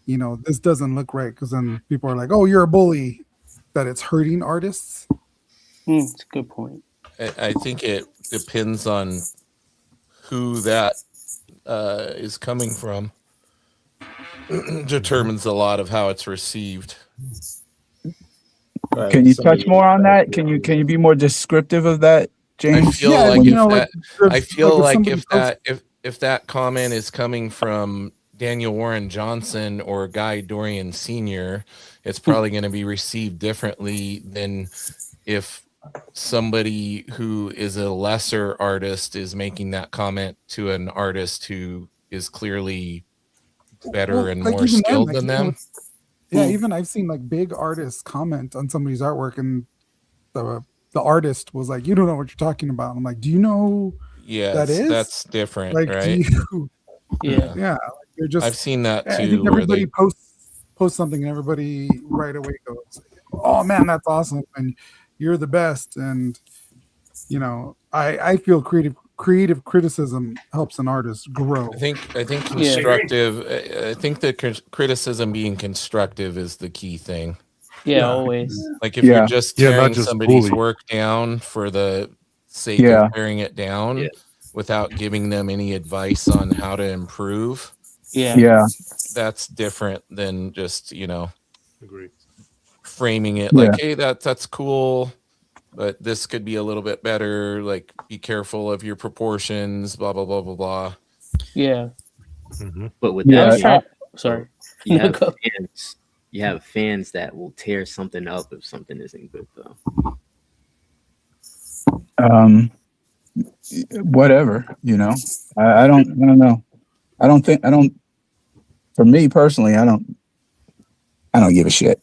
you know, this doesn't look right," because then people are like, "Oh, you're a bully," that it's hurting artists? It's a good point. I think it depends on who that is coming from. Determines a lot of how it's received. Can you touch more on that? Can you be more descriptive of that, James? I feel like if that comment is coming from Daniel Warren Johnson or Guy Dorian Sr., it's probably going to be received differently than if somebody who is a lesser artist is making that comment to an artist who is clearly better and more skilled than them. Yeah, even I've seen like big artists comment on somebody's artwork, and the artist was like, "You don't know what you're talking about." I'm like, "Do you know?" Yeah, that's different, like, right? Yeah. Like, just, I've seen that too. I think everybody posts something, and everybody right away goes, "Oh man, that's awesome!" and "You're the best." And you know, I feel creative criticism helps an artist grow. I think constructive. I think that criticism being constructive is the key thing. Yeah, always. Like if you're just tearing somebody's bully. work down for the sake of tearing it down without giving them any advice on how to improve. Yeah. That's different than just, Agree. framing it like, hey, that's cool, but this could be a little bit better. Like, be careful of your proportions, blah, blah, blah, blah, blah. Yeah. Mm-hmm. But with that, sorry. You have fans that will tear something up if something isn't good, though. Whatever, I don't know. For me personally, I don't give a shit.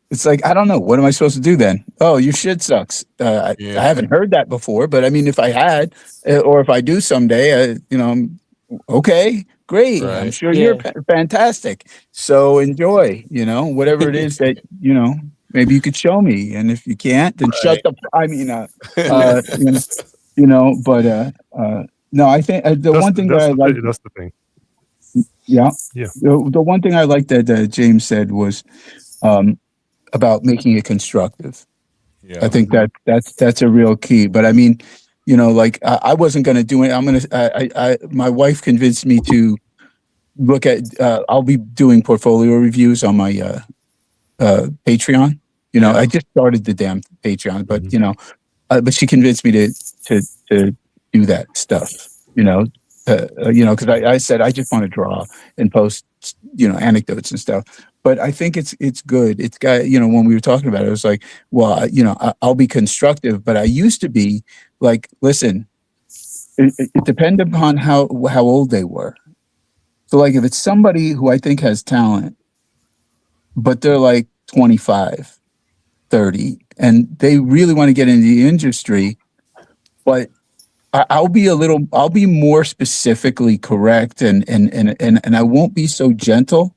It's It's like, I don't know. What am I supposed to do then? Oh, your shit sucks. I haven't heard that before, but I mean, if I had, or if I do someday, okay, great. I'm Right. sure you're fantastic. So enjoy, whatever it is that, maybe you could show me. And if you can't, then shut the, I mean, but no, I think the one thing that I like, that's the thing. Yeah. Yeah. The one thing I like that James said was about making it constructive. Yeah. I think that's a real key. But I mean, like I wasn't going to do it. My wife convinced me to look at. I'll be doing portfolio reviews on my Patreon. I just started the damn Patreon, but but she convinced me to do that stuff. Because I said I just want to draw and post, anecdotes and stuff. But I think it's good. It's got, when we were talking about it, it was like, well, I'll be constructive, but I used to be like, listen, it depended upon how old they were. So like, if it's somebody who I think has talent, but they're like 25, 30, and they really want to get into the industry, but I'll be more specifically correct and I won't be so gentle,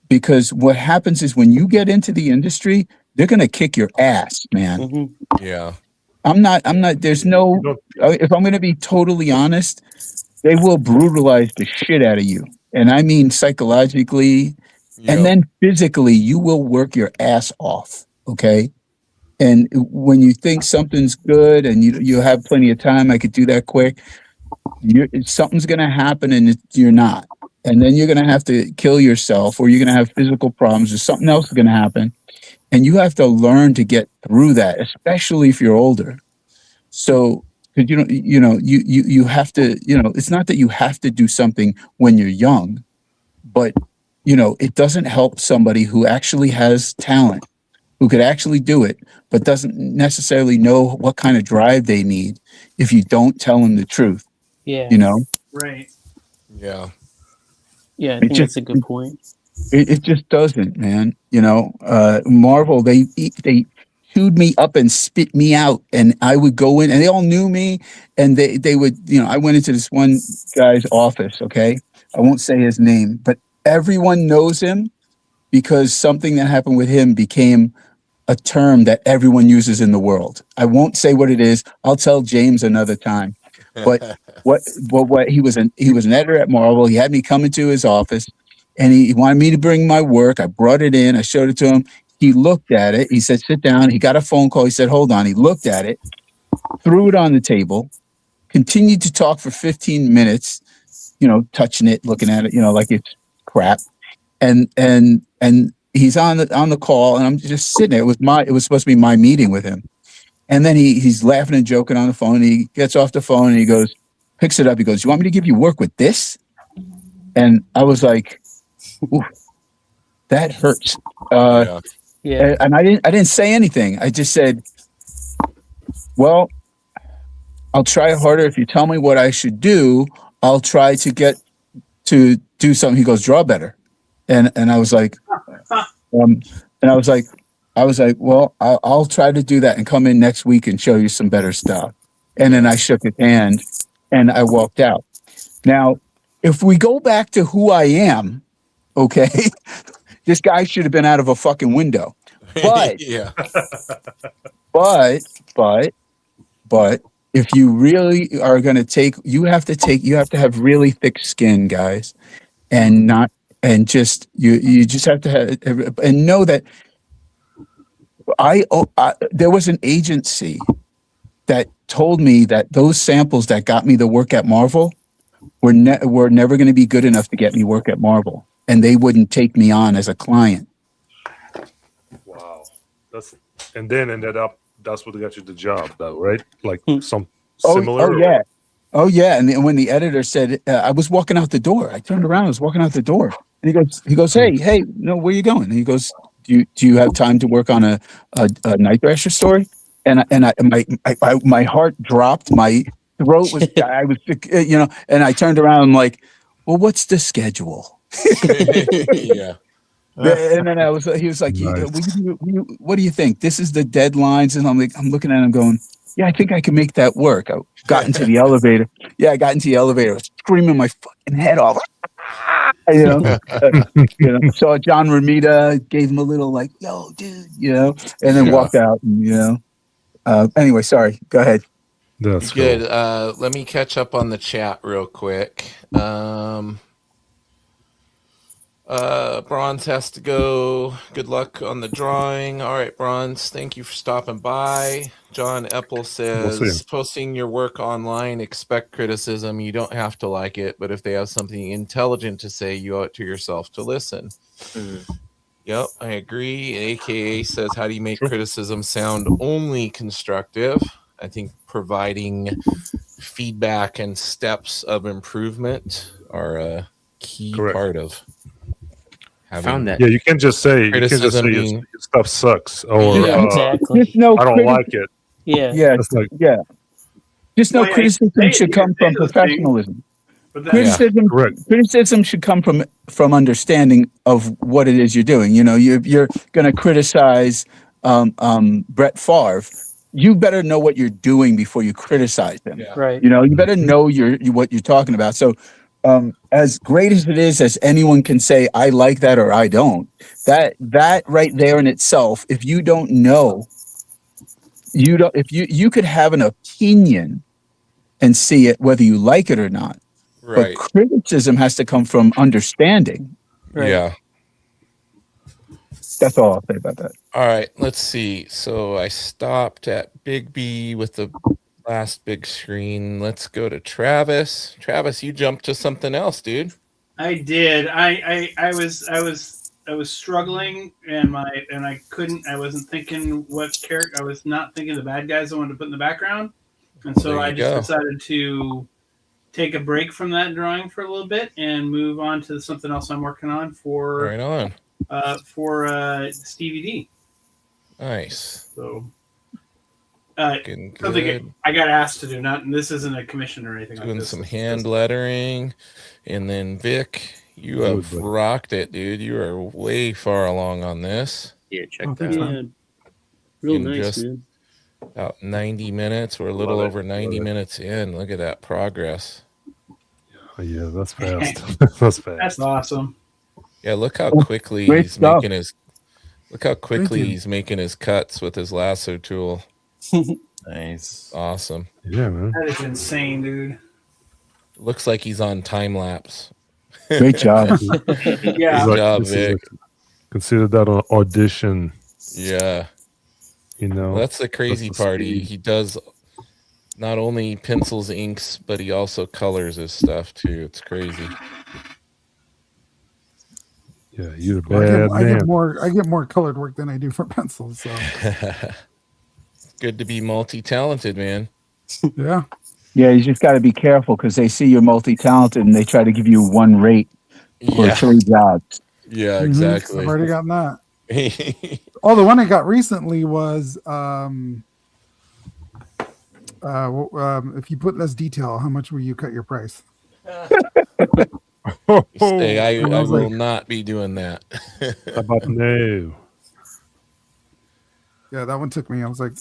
because what happens is when you get into the industry, they're going to kick your ass, man. Mm-hmm. Yeah. I'm not, there's no, if I'm going to be totally honest, they will brutalize the shit out of you. And I mean, psychologically, and then physically, you will work your ass off. Okay. And when you think something's good and you have plenty of time, I could do that quick, something's going to happen and you're not. And then you're going to have to kill yourself, or you're going to have physical problems, or something else is going to happen. And you have to learn to get through that, especially if you're older. So, because you have to, it's not that you have to do something when you're young, but, it doesn't help somebody who actually has talent, who could actually do it, but doesn't necessarily know what kind of drive they need if you don't tell them the truth. Yeah. Right. Yeah. Yeah, I think that's a good point. It just doesn't, man. Marvel, they chewed me up and spit me out, and I would go in, and they all knew me, and they would, I went into this one guy's office. Okay, I won't say his name, but everyone knows him because something that happened with him became a term that everyone uses in the world. I won't say what it is. I'll tell James another time. But what he was an editor at Marvel. He had me come into his office, and he wanted me to bring my work. I brought it in. I showed it to him. He looked at it. He said, "Sit down." He got a phone call. He said, "Hold on." He looked at it, threw it on the table, continued to talk for 15 minutes, touching it, looking at it, like it's crap. And he's on the call, and I'm just sitting there. It was supposed to be my meeting with him. And then he's laughing and joking on the phone. He gets off the phone and he goes, picks it up. He goes, "You want me to give you work with this?" And I was like, "Ooh, that hurts." Yeah. And I didn't say anything. I just said, "Well, I'll try harder. If you tell me what I should do, I'll try to get to do something." He goes, "Draw better." And I was like, I was like, "Well, I'll try to do that and come in next week and show you some better stuff." And then I shook his hand and I walked out. Now, if we go back to who I am, okay, this guy should have been out of a fucking window. But, Yeah. but if you really are going to you have to have really thick skin, guys, and just you just have to have, and know that there was an agency that told me that those samples that got me the work at Marvel were never going to be good enough to get me work at Marvel, and they wouldn't take me on as a client. Wow, and then ended up that's what got you the job, though, right? Like some similar. Oh yeah. And then when the editor said, I was walking out the door, I turned around, I was walking out the door, and he goes, hey, no, where are you going? And he goes, do you have time to work on a Night Thrasher story? And my heart dropped, my throat was, I was, and I turned around, I'm like, well, what's the schedule? Yeah. And then he was like, Nice. what do you think? This is the deadlines. And I'm looking at him going, yeah, I think I can make that work. I got into the elevator. Yeah, I got into the elevator. I was screaming my fucking head off. Saw John Romita, gave him a little like, yo, dude, and then walked out. And, anyway, sorry. Go ahead. That's Good. cool. Let me catch up on the chat real quick. Bronze has to go. Good luck on the drawing. All right, Bronze, thank you for stopping by. John Eppel says, posting your work online, expect criticism. You don't have to like it, but if they have something intelligent to say, you owe it to yourself to listen. Yep, I agree. AKA says, how do you make criticism sound only constructive? I think providing feedback and steps of improvement are a key part of Found that. Yeah, you can't just say criticism your stuff sucks or exactly. Just no I don't like it. Yeah. Just no criticism should come from professionalism. Criticism should come from understanding of what it is you're doing. You're going to criticize Brett Favre. You better know what you're doing before you criticize them. Yeah. Right. You better know what you're talking about. So as great as it is, as anyone can say, I like that or I don't, that right there in itself, if you don't know, if you could have an opinion and see it, whether you like it or not. Right. But criticism has to come from understanding. Right. Yeah. That's all I'll say about that. All right, let's see. So I stopped at Big B with the last big screen. Let's go to Travis. Travis, you jumped to something else, dude. I did. I was struggling and I wasn't thinking what character. I was not thinking the bad guys I wanted to put in the background, and so I just decided to take a break from that drawing for a little bit and move on to something else I'm working on for Stevie D. Nice. So something I got asked to do. Not this isn't a commission or anything. Doing like this. some hand lettering, and then Vic, you have rocked it, dude. You are way far along on this. Yeah, check that out. Real nice, man. About 90 minutes. We're a little over 90 minutes in. Look at that progress. Oh, yeah, that's fast. That's fast. That's awesome. Yeah, look how quickly he's making his. Look how quickly he's making his cuts with his lasso tool. Nice. Awesome. Yeah, man. That is insane, dude. Looks like he's on time lapse. Great job. Yeah. Good job, Vic. Consider that an audition. Yeah. Well, that's the crazy part. He does not only pencils, inks, but he also colors his stuff too. It's crazy. Yeah, you're a bad man. I get more colored work than I do for pencils. So good to be multi-talented, man. Yeah. Yeah, you just got to be careful because they see you're multi-talented and they try to give you one rate for 3 jobs. Yeah, exactly. I've already gotten that. The one I got recently was if you put less detail, how much will you cut your price? I will not be doing that. How about no? Yeah, that one took me. I was like,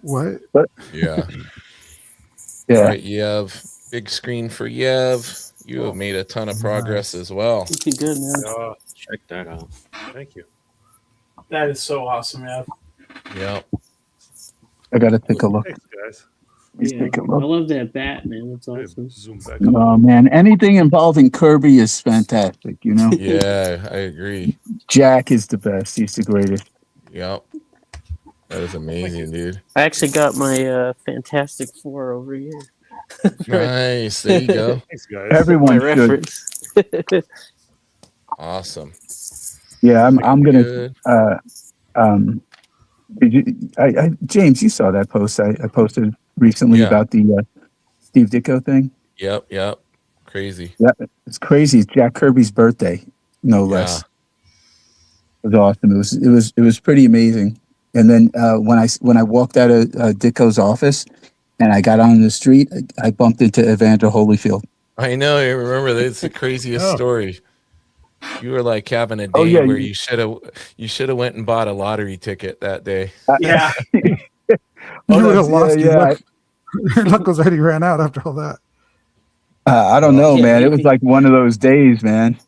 what? Yeah. Yeah. All right, Yev. Big screen for Yev. You have made a ton of progress as well. Looking good, man. Check that out. Thank you. That is so awesome, man. Yep. I got to take a look. Thanks, guys. Yeah, I love that bat, man. That's awesome. Zoom back. Oh man, anything involving Kirby is fantastic. Yeah, I agree. Jack is the best. He's the greatest. Yep. That is amazing, dude. I actually got my Fantastic Four over here. Nice. There you go. Thanks, guys. Everyone my should. reference. Awesome. Yeah, I'm gonna. James, you saw that post I posted recently about the Steve Ditko thing. Yep. Crazy. Yeah, it's crazy. It's Jack Kirby's birthday, no less. It was awesome. It was pretty amazing. And then when I walked out of Ditko's office and I got on the street, I bumped into Evander Holyfield. I know. I remember that. It's the craziest story. You were like having a day Oh, yeah, where you should have went and bought a lottery ticket that day. Yeah. You Oh, would have that's- lost your yeah, luck. Your luck was already ran out after all that. I don't know, Yeah, man. It maybe. was like one of those days, man.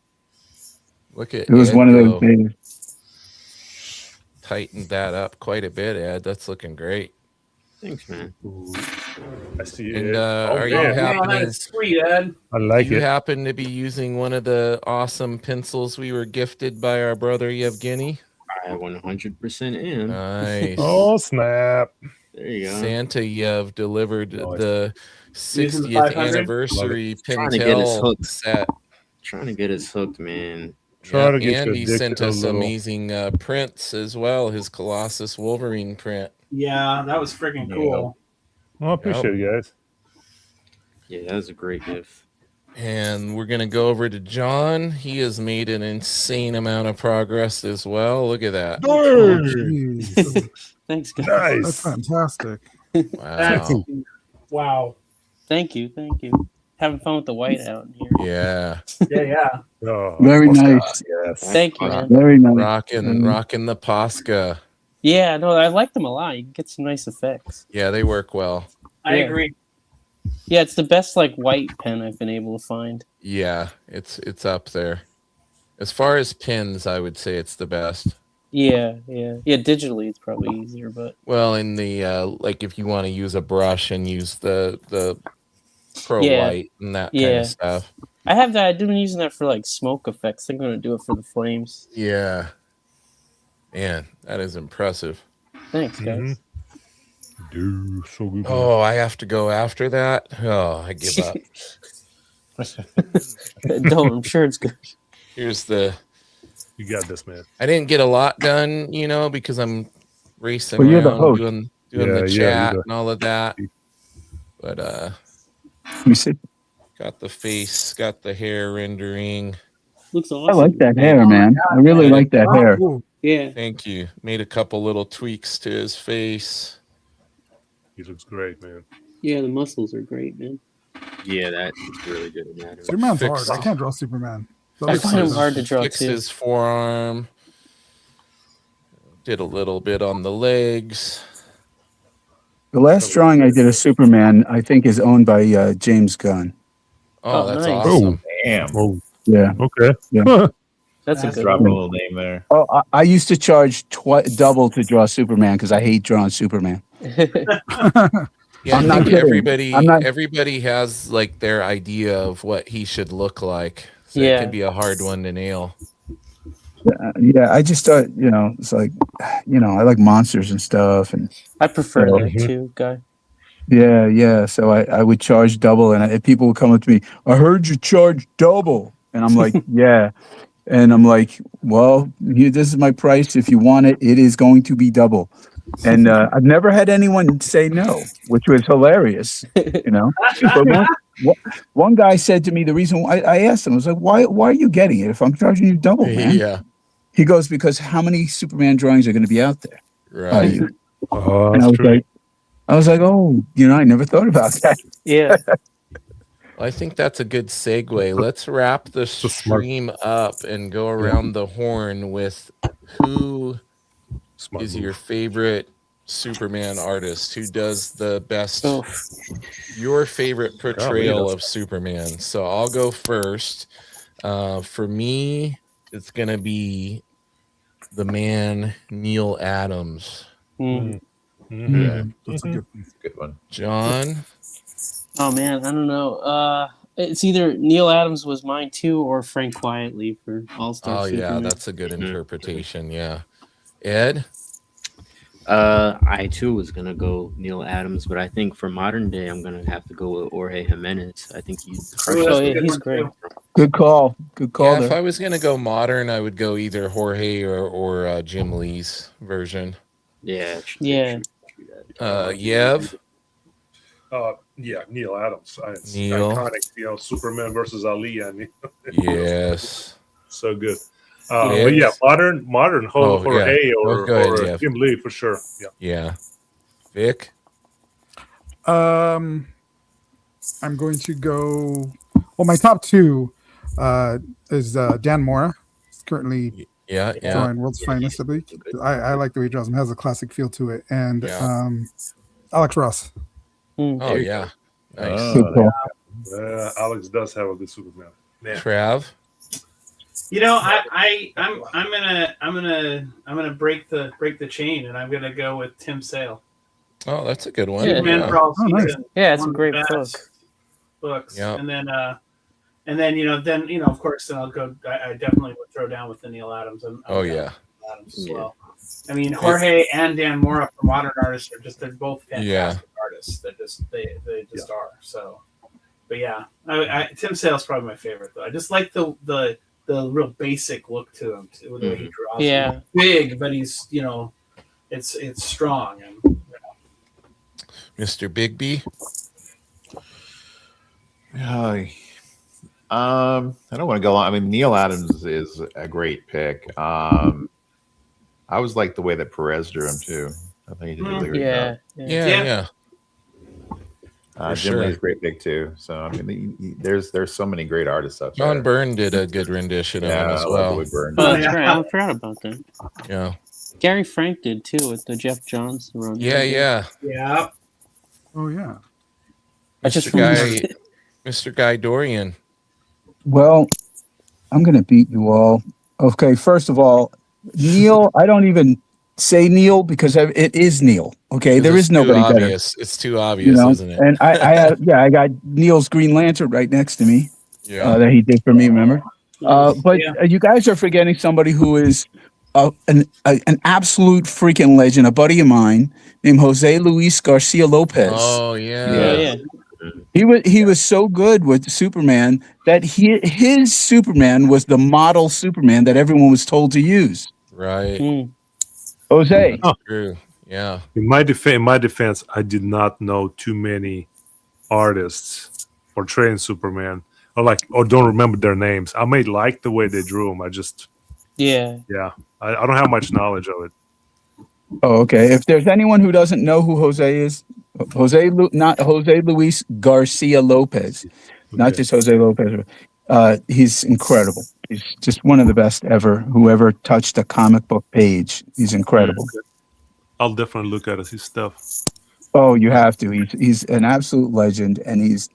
Look at It was Ed one of go. those days. Tightened that up quite a bit, Ed. That's looking great. Thanks, man. Ooh, I see And it. are you man. happy? Man, that's sweet, Ed. I like Do you it. happen to be using one of the awesome pencils we were gifted by our brother Yevgeny? I 100% am. Nice. Oh snap! There you go. Santa Yev delivered Nice. the Using the 60th 500? anniversary Trying to get us Pentel hooked. set. Trying to get us hooked, man. Try to get and your he dick sent a us little- amazing prints as well. His Colossus Wolverine print. Yeah, that was freaking cool. Well, I appreciate it, guys. Yeah, that was a great gift. And we're gonna go over to John. He has made an insane amount of progress as well. Look at that. Oh, jeez. Thanks, guys. That's Nice. fantastic. That's Wow. wow. Thank you. Having fun with the white out in here. Yeah. Yeah, yeah. Oh, Very Oscar, nice. Yes. Thank you, man. Very nice. Rocking the Posca. Yeah, no, I like them a lot. You can get some nice effects. Yeah, they work well. I Yeah. agree. Yeah, it's the best like white pen I've been able to find. Yeah, it's up there. As far as pins, I would say it's the best. Yeah. Digitally, it's probably easier, but Well, in the like if you want to use a brush and use the Pro Yeah. White and that kind Yeah. of stuff. I have that. I've been using that for like smoke effects. I'm gonna do it for the flames. Yeah. Man, that is impressive. Thanks, guys. Mhm. Dude, so good. man. Oh, I have to go after that. Oh, I give up. Don't. I'm sure it's good. Here's the. You got this, man. I didn't get a lot done, because I'm racing Well, you're the around host. doing Yeah, the yeah, chat you're and all of that. But Let me see. got the face, got the hair rendering. Looks I awesome. like that hair, man. I really like that hair. Cool. Yeah. Thank you. Made a couple little tweaks to his face. He looks great, man. Yeah, the muscles are great, man. Yeah, that is really good in that. Superman's Fix- hard. I can't draw Superman. I find him hard to draw Fix too. his forearm. Did a little bit on the legs. The last drawing I did of Superman, I think, is owned by James Gunn. Oh, Oh, that's nice. awesome. Damn. Oh, Yeah. okay. Yeah. That's a That's good Dropping a one. little name there. Oh, I used to charge double to draw Superman because I hate drawing Superman. Yeah, I'm I not think kidding. I'm not- everybody has like their idea of what he should look like. So Yeah. it can be a hard one to nail. Yeah, I just thought, it's like, I like monsters and stuff, and I prefer Oh, that too, guy. yeah. So I would charge double, and people would come up to me. I heard you charge double, and I'm like, yeah, and I'm like, well, this is my price. If you want it, it is going to be double. And I've never had anyone say no, which was hilarious, But one guy said to me, the reason why I asked him, I was like, why are you getting it if I'm charging you double, man? Yeah, He goes, because how many Superman drawings are going to be out there? right. You? Oh, And that's true. I was like, oh, I never thought about that. Yeah. Well, I think that's a good segue. Let's wrap the a smart- stream up and go around the horn with who Smart is move. your favorite Superman artist? Who does the best? Oh, Your favorite portrayal that's- of Superman. So I'll go first. For me, it's gonna be the man Neil Adams. mm. Mhm. Yeah. That's a good one. Good one. John. Oh man, I don't know. It's either Neil Adams was mine too, or Frank Quietly for All Star. Oh yeah, Superman. that's a good Mhm. interpretation. Yeah. Ed. I too was gonna go Neil Adams, but I think for modern day, I'm gonna have to go with Jorge Jimenez. I think he's Oh, that's Oh a yeah, good he's one, great. too. Good call. Good call Yeah, if there. I was gonna go modern, I would go either Jorge or Jim Lee's version. Yeah. Yeah. Yev. Yeah, Neil Adams. It's Neil. iconic, Superman versus Ali. I mean, Yes. so good. Yes. But yeah, modern Oh, Jorge yeah. or, Go ahead, or Jeff. Jim Lee for sure. Yeah. Yeah. Vic. I'm going to go. Well, my top two is Dan Mora currently Yeah. drawing World's Finest, I believe. I like the way he draws him. Has a classic feel to it. And Alex Ross. Oh yeah. Nice. Good call. Alex does have a good Superman. Yeah. Trav. I'm gonna break the chain, and I'm gonna go with Tim Sale. Oh, that's a good one. Yeah. Superman for All nice. Seasons. Yeah, it's a One of great the book. best books. Yeah. And then of course, then I'll go. I definitely would throw down with the Neil Adams. Oh yeah. Adams as well. I mean, Jorge and Dan Mora for modern artists they're both fantastic artists. They just are. So, but yeah, Tim Sale's probably my favorite though. I just like the real basic look to him, the way he draws. Yeah. He's big, but he's it's strong and. Mr. Bigby. I don't want to go on. I mean, Neil Adams is a great pick. I always like the way that Perez drew him too. I think he did a really great job. Yeah. Jim Lee's a great pick too. So I mean, there's so many great artists out there. John Byrne did a good rendition of him as well. Oh, that's right. I forgot about that. Yeah. Gary Frank did too with the Jeff Johns run. Yeah. Oh yeah. Mr. Guy Dorian. Well, I'm going to beat you all. Okay, first of all, Neil, I don't even say Neil because it is Neil. Okay, there is nobody better. It's too obvious, isn't it? And I got Neil's Green Lantern right next to me that he did for me, remember? But you guys are forgetting somebody who is an absolute freaking legend, a buddy of mine named Jose Luis Garcia Lopez. Oh, yeah. He was so good with Superman that his Superman was the model Superman that everyone was told to use. Right. Jose. True. Yeah. In my defense, I did not know too many artists portraying Superman, or don't remember their names. I may like the way they drew him. I just I don't have much knowledge of it. Oh, okay. If there's anyone who doesn't know who Jose is, not Jose Luis Garcia Lopez, not just Jose Lopez. He's incredible. He's just one of the best ever. Whoever touched a comic book page, he's incredible. I'll definitely look at his stuff. Oh, you have to. He's an absolute legend, and he's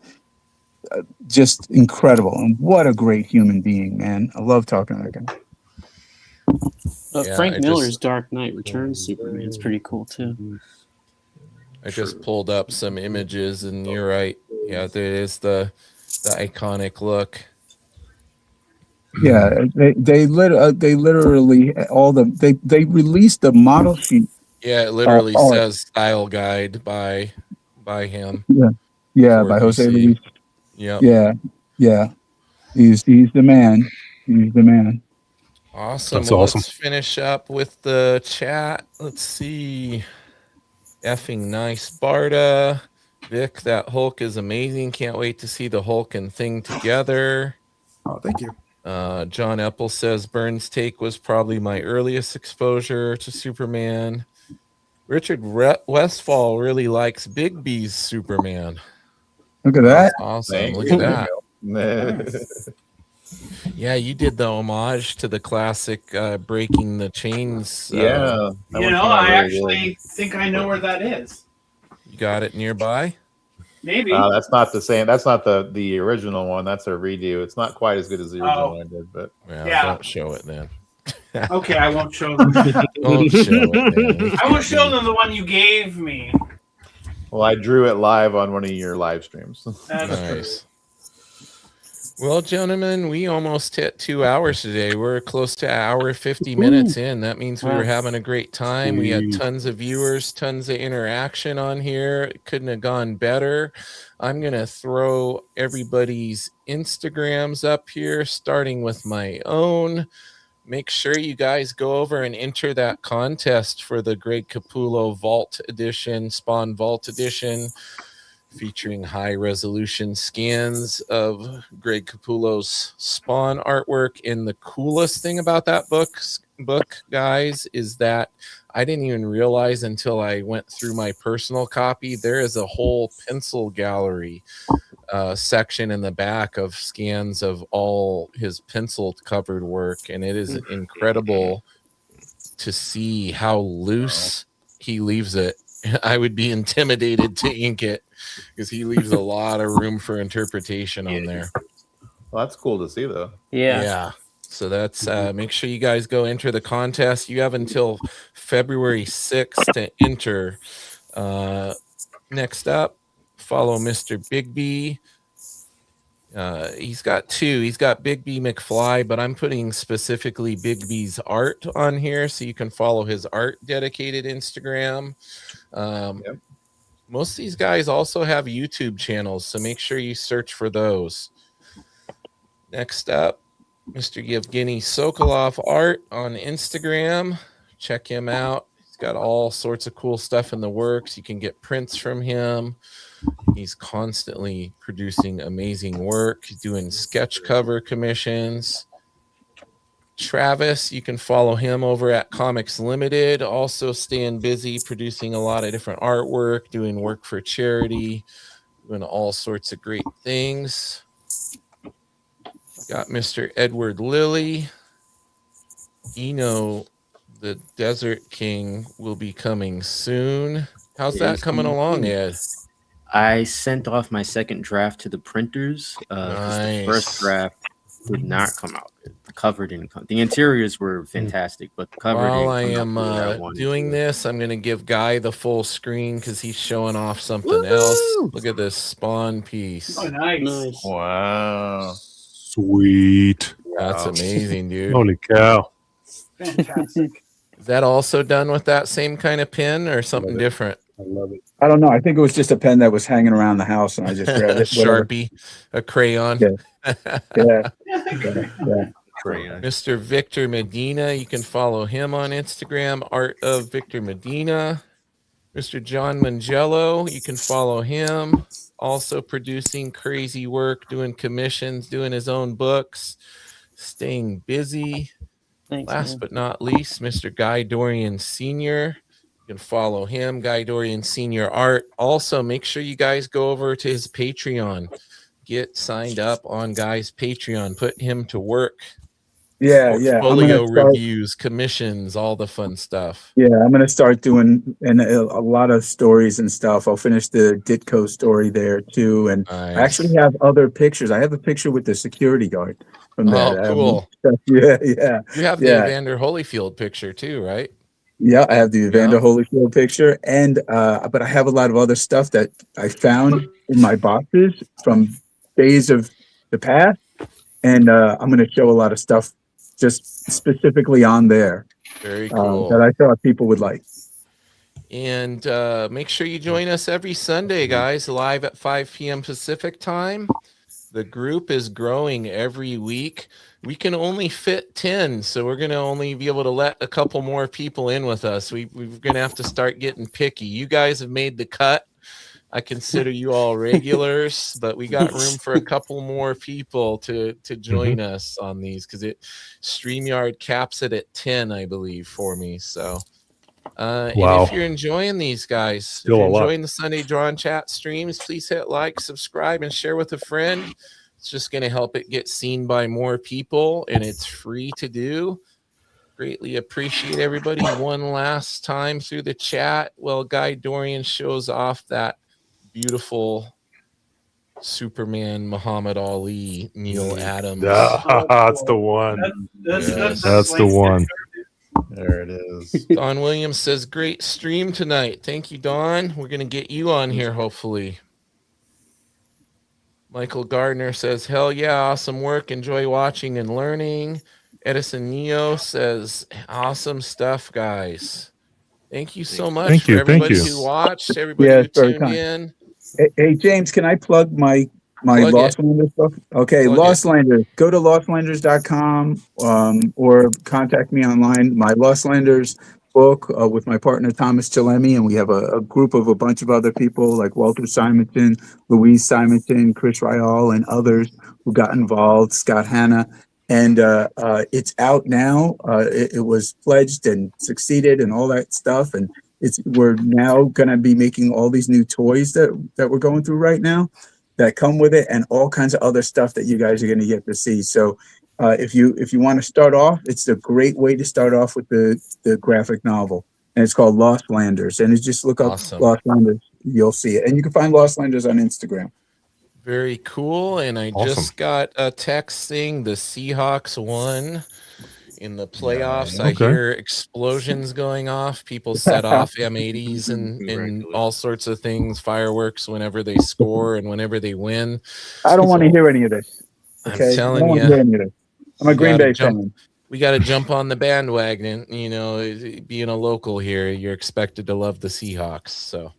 just incredible. And what a great human being, man! I love talking to that guy. Frank Miller's Dark Knight Returns Superman is pretty cool too. I just pulled up some images, and you're right. Yeah, there is the iconic look. Yeah, they literally they released the model sheet. Yeah, it literally says style guide by him. Yeah, by Jose Luis. Yeah. He's the man. He's the man. Awesome. That's awesome. Let's finish up with the chat. Let's see. Effing nice, Barta. Vic, that Hulk is amazing. Can't wait to see the Hulk and Thing together. Oh, thank you. John Epple says Burns' take was probably my earliest exposure to Superman. Richard Westfall really likes Big B's Superman. Look at that. That's awesome. Look at that. Yeah, you did the homage to the classic Breaking the Chains. I actually think I know where that is. You got it nearby? Maybe. That's not the same. That's not the original one. That's a redo. It's not quite as good as the original one did, but don't show it then. Okay, I won't show them. Don't show it then. I won't show them the one you gave me. Well, I drew it live on one of your live streams. Nice. Well, gentlemen, we almost hit 2 hours today. We're close to an hour 50 minutes in. That means we were having a great time. We had tons of viewers, tons of interaction on here. It couldn't have gone better. I'm going to throw everybody's Instagrams up here, starting with my own. Make sure you guys go over and enter that contest for the Greg Capullo Vault Edition, Spawn Vault Edition, featuring high-resolution scans of Greg Capullo's Spawn artwork. And the coolest thing about that book, guys, is that I didn't even realize until I went through my personal copy, there is a whole pencil gallery section in the back of scans of all his pencil covered work. And it is incredible to see how loose he leaves it. I would be intimidated to ink it because he leaves a lot of room for interpretation on there. Well, that's cool to see, though. Yeah. So that's make sure you guys go enter the contest. You have until February 6th to enter. Next up, follow Mr. Bigby. He's got two. He's got Bigby McFly, but I'm putting specifically Bigby's art on here so you can follow his art dedicated Instagram. Most of these guys also have YouTube channels, so make sure you search for those. Next up, Mr. Yevgeny Sokolov art on Instagram. Check him out. He's got all sorts of cool stuff in the works. You can get prints from him. He's constantly producing amazing work. He's doing sketch cover commissions. Travis, you can follow him over at Comics Limited. Also staying busy producing a lot of different artwork, doing work for charity, doing all sorts of great things. Got Mr. Edward Lilly. Eno, the Desert King, will be coming soon. How's that coming along, Ed? I sent off my second draft to the printers. The first draft did not come out good. The cover didn't come. The interiors were fantastic, but the cover While I didn't come out am doing this, I'm going to give Guy the full screen because he's showing off something else. Look at this Spawn piece. Oh, nice. Wow. Sweet. That's amazing, dude. Holy cow. Fantastic. Is that also done with that same kind of pen or something different? I love it. I don't know. I think it was just a pen that was hanging around the house, and I just grabbed it. Sharpie, a crayon. Yeah. Mr. Victor Medina, you can follow him on Instagram, Art of Victor Medina. Mr. John Mungiello, you can follow him, also producing crazy work, doing commissions, doing his own books, staying busy. Thanks, Last man. but not least, Mr. Guy Dorian Sr. You can follow him, Guy Dorian Sr. Art. Also, make sure you guys go over to his Patreon. Get signed up on Guy's Patreon. Put him to work. Yeah. Portfolio reviews, commissions, all the fun stuff. Yeah, I'm gonna start doing a lot of stories and stuff. I'll finish the Ditko story there too, and Nice. I actually have other pictures. I have a picture with the security guard from that. Oh, cool. Yeah. You have the Evander Holyfield picture too, right? Yeah, I have the Evander Holyfield picture, and but I have a lot of other stuff that I found in my boxes from days of the past, and I'm going to show a lot of stuff just specifically on there. Very cool. That I thought people would like. And make sure you join us every Sunday, guys, live at 5 p.m. Pacific time. The group is growing every week. We can only fit 10, so we're going to only be able to let a couple more people in with us. We're going to have to start getting picky. You guys have made the cut. I consider you all regulars, but we got room for a couple more people to join us on these because StreamYard caps it at 10, I believe, for me. So, and if you're enjoying these guys, if you're enjoying the Sunday Draw and Chat streams, please hit like, subscribe, and share with a friend. It's just going to help it get seen by more people, and it's free to do. Greatly appreciate everybody. One last time through the chat, well, Guy Dorian shows off that beautiful Superman, Muhammad Ali, Neil Adams. That's the one. That's the one. There it is. Don Williams says, great stream tonight. Thank you, Don. We're going to get you on here, hopefully. Michael Gardner says, hell yeah, awesome work. Enjoy watching and learning. Edison Neo says, awesome stuff, guys. Thank you so much for everybody who watched, everybody who tuned in. Hey, James, can I plug my Lost Landers book? Okay, Lost Landers. Go to lostlanders.com or contact me online. My Lost Landers book with my partner Thomas Chilemi, and we have a group of a bunch of other people like Walter Simonton, Louise Simonton, Chris Ryall, and others who got involved, Scott Hanna. and it's out now. It was pledged and succeeded and all that stuff, and we're now going to be making all these new toys that we're going through right now that come with it, and all kinds of other stuff that you guys are going to get to see. So if you want to start off, it's a great way to start off with the graphic novel, and it's called Lost Landers. And just look up Lost Landers, you'll see it, and you can find Lost Landers on Instagram. Very cool. And I just got a text saying the Seahawks won in the playoffs. I hear explosions going off. People set off M80s and all sorts of things, fireworks whenever they score and whenever they win. I don't want to hear any of this. Okay? I'm telling you. I'm a Green Bay fan. We got to jump on the bandwagon. You know, being a local here, you're expected to love the Seahawks. So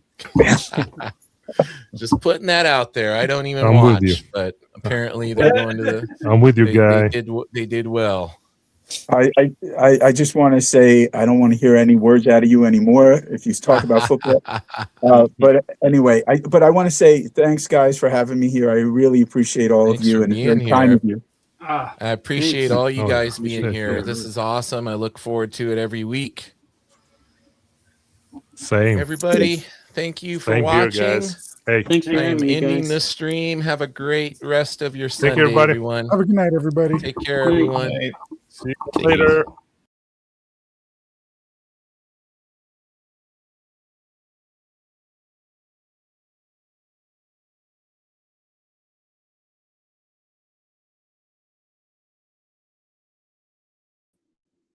just putting that out there. I don't even watch, but apparently they're going to the. I'm with you, guy. They did well. I just want to say I don't want to hear any words out of you anymore if you talk about football. But anyway, I want to say thanks, guys, for having me here. I really appreciate all of you, and it's very kind of you. I appreciate all you guys being here. This is awesome. I look forward to it every week. Same. Everybody, thank you for watching. Guys. Hey, Thanks for I'm having me, ending guys. the stream. Have a great rest of your Take Sunday, care, everybody. everyone. Have a good night, everybody. Take care, everyone. see you later.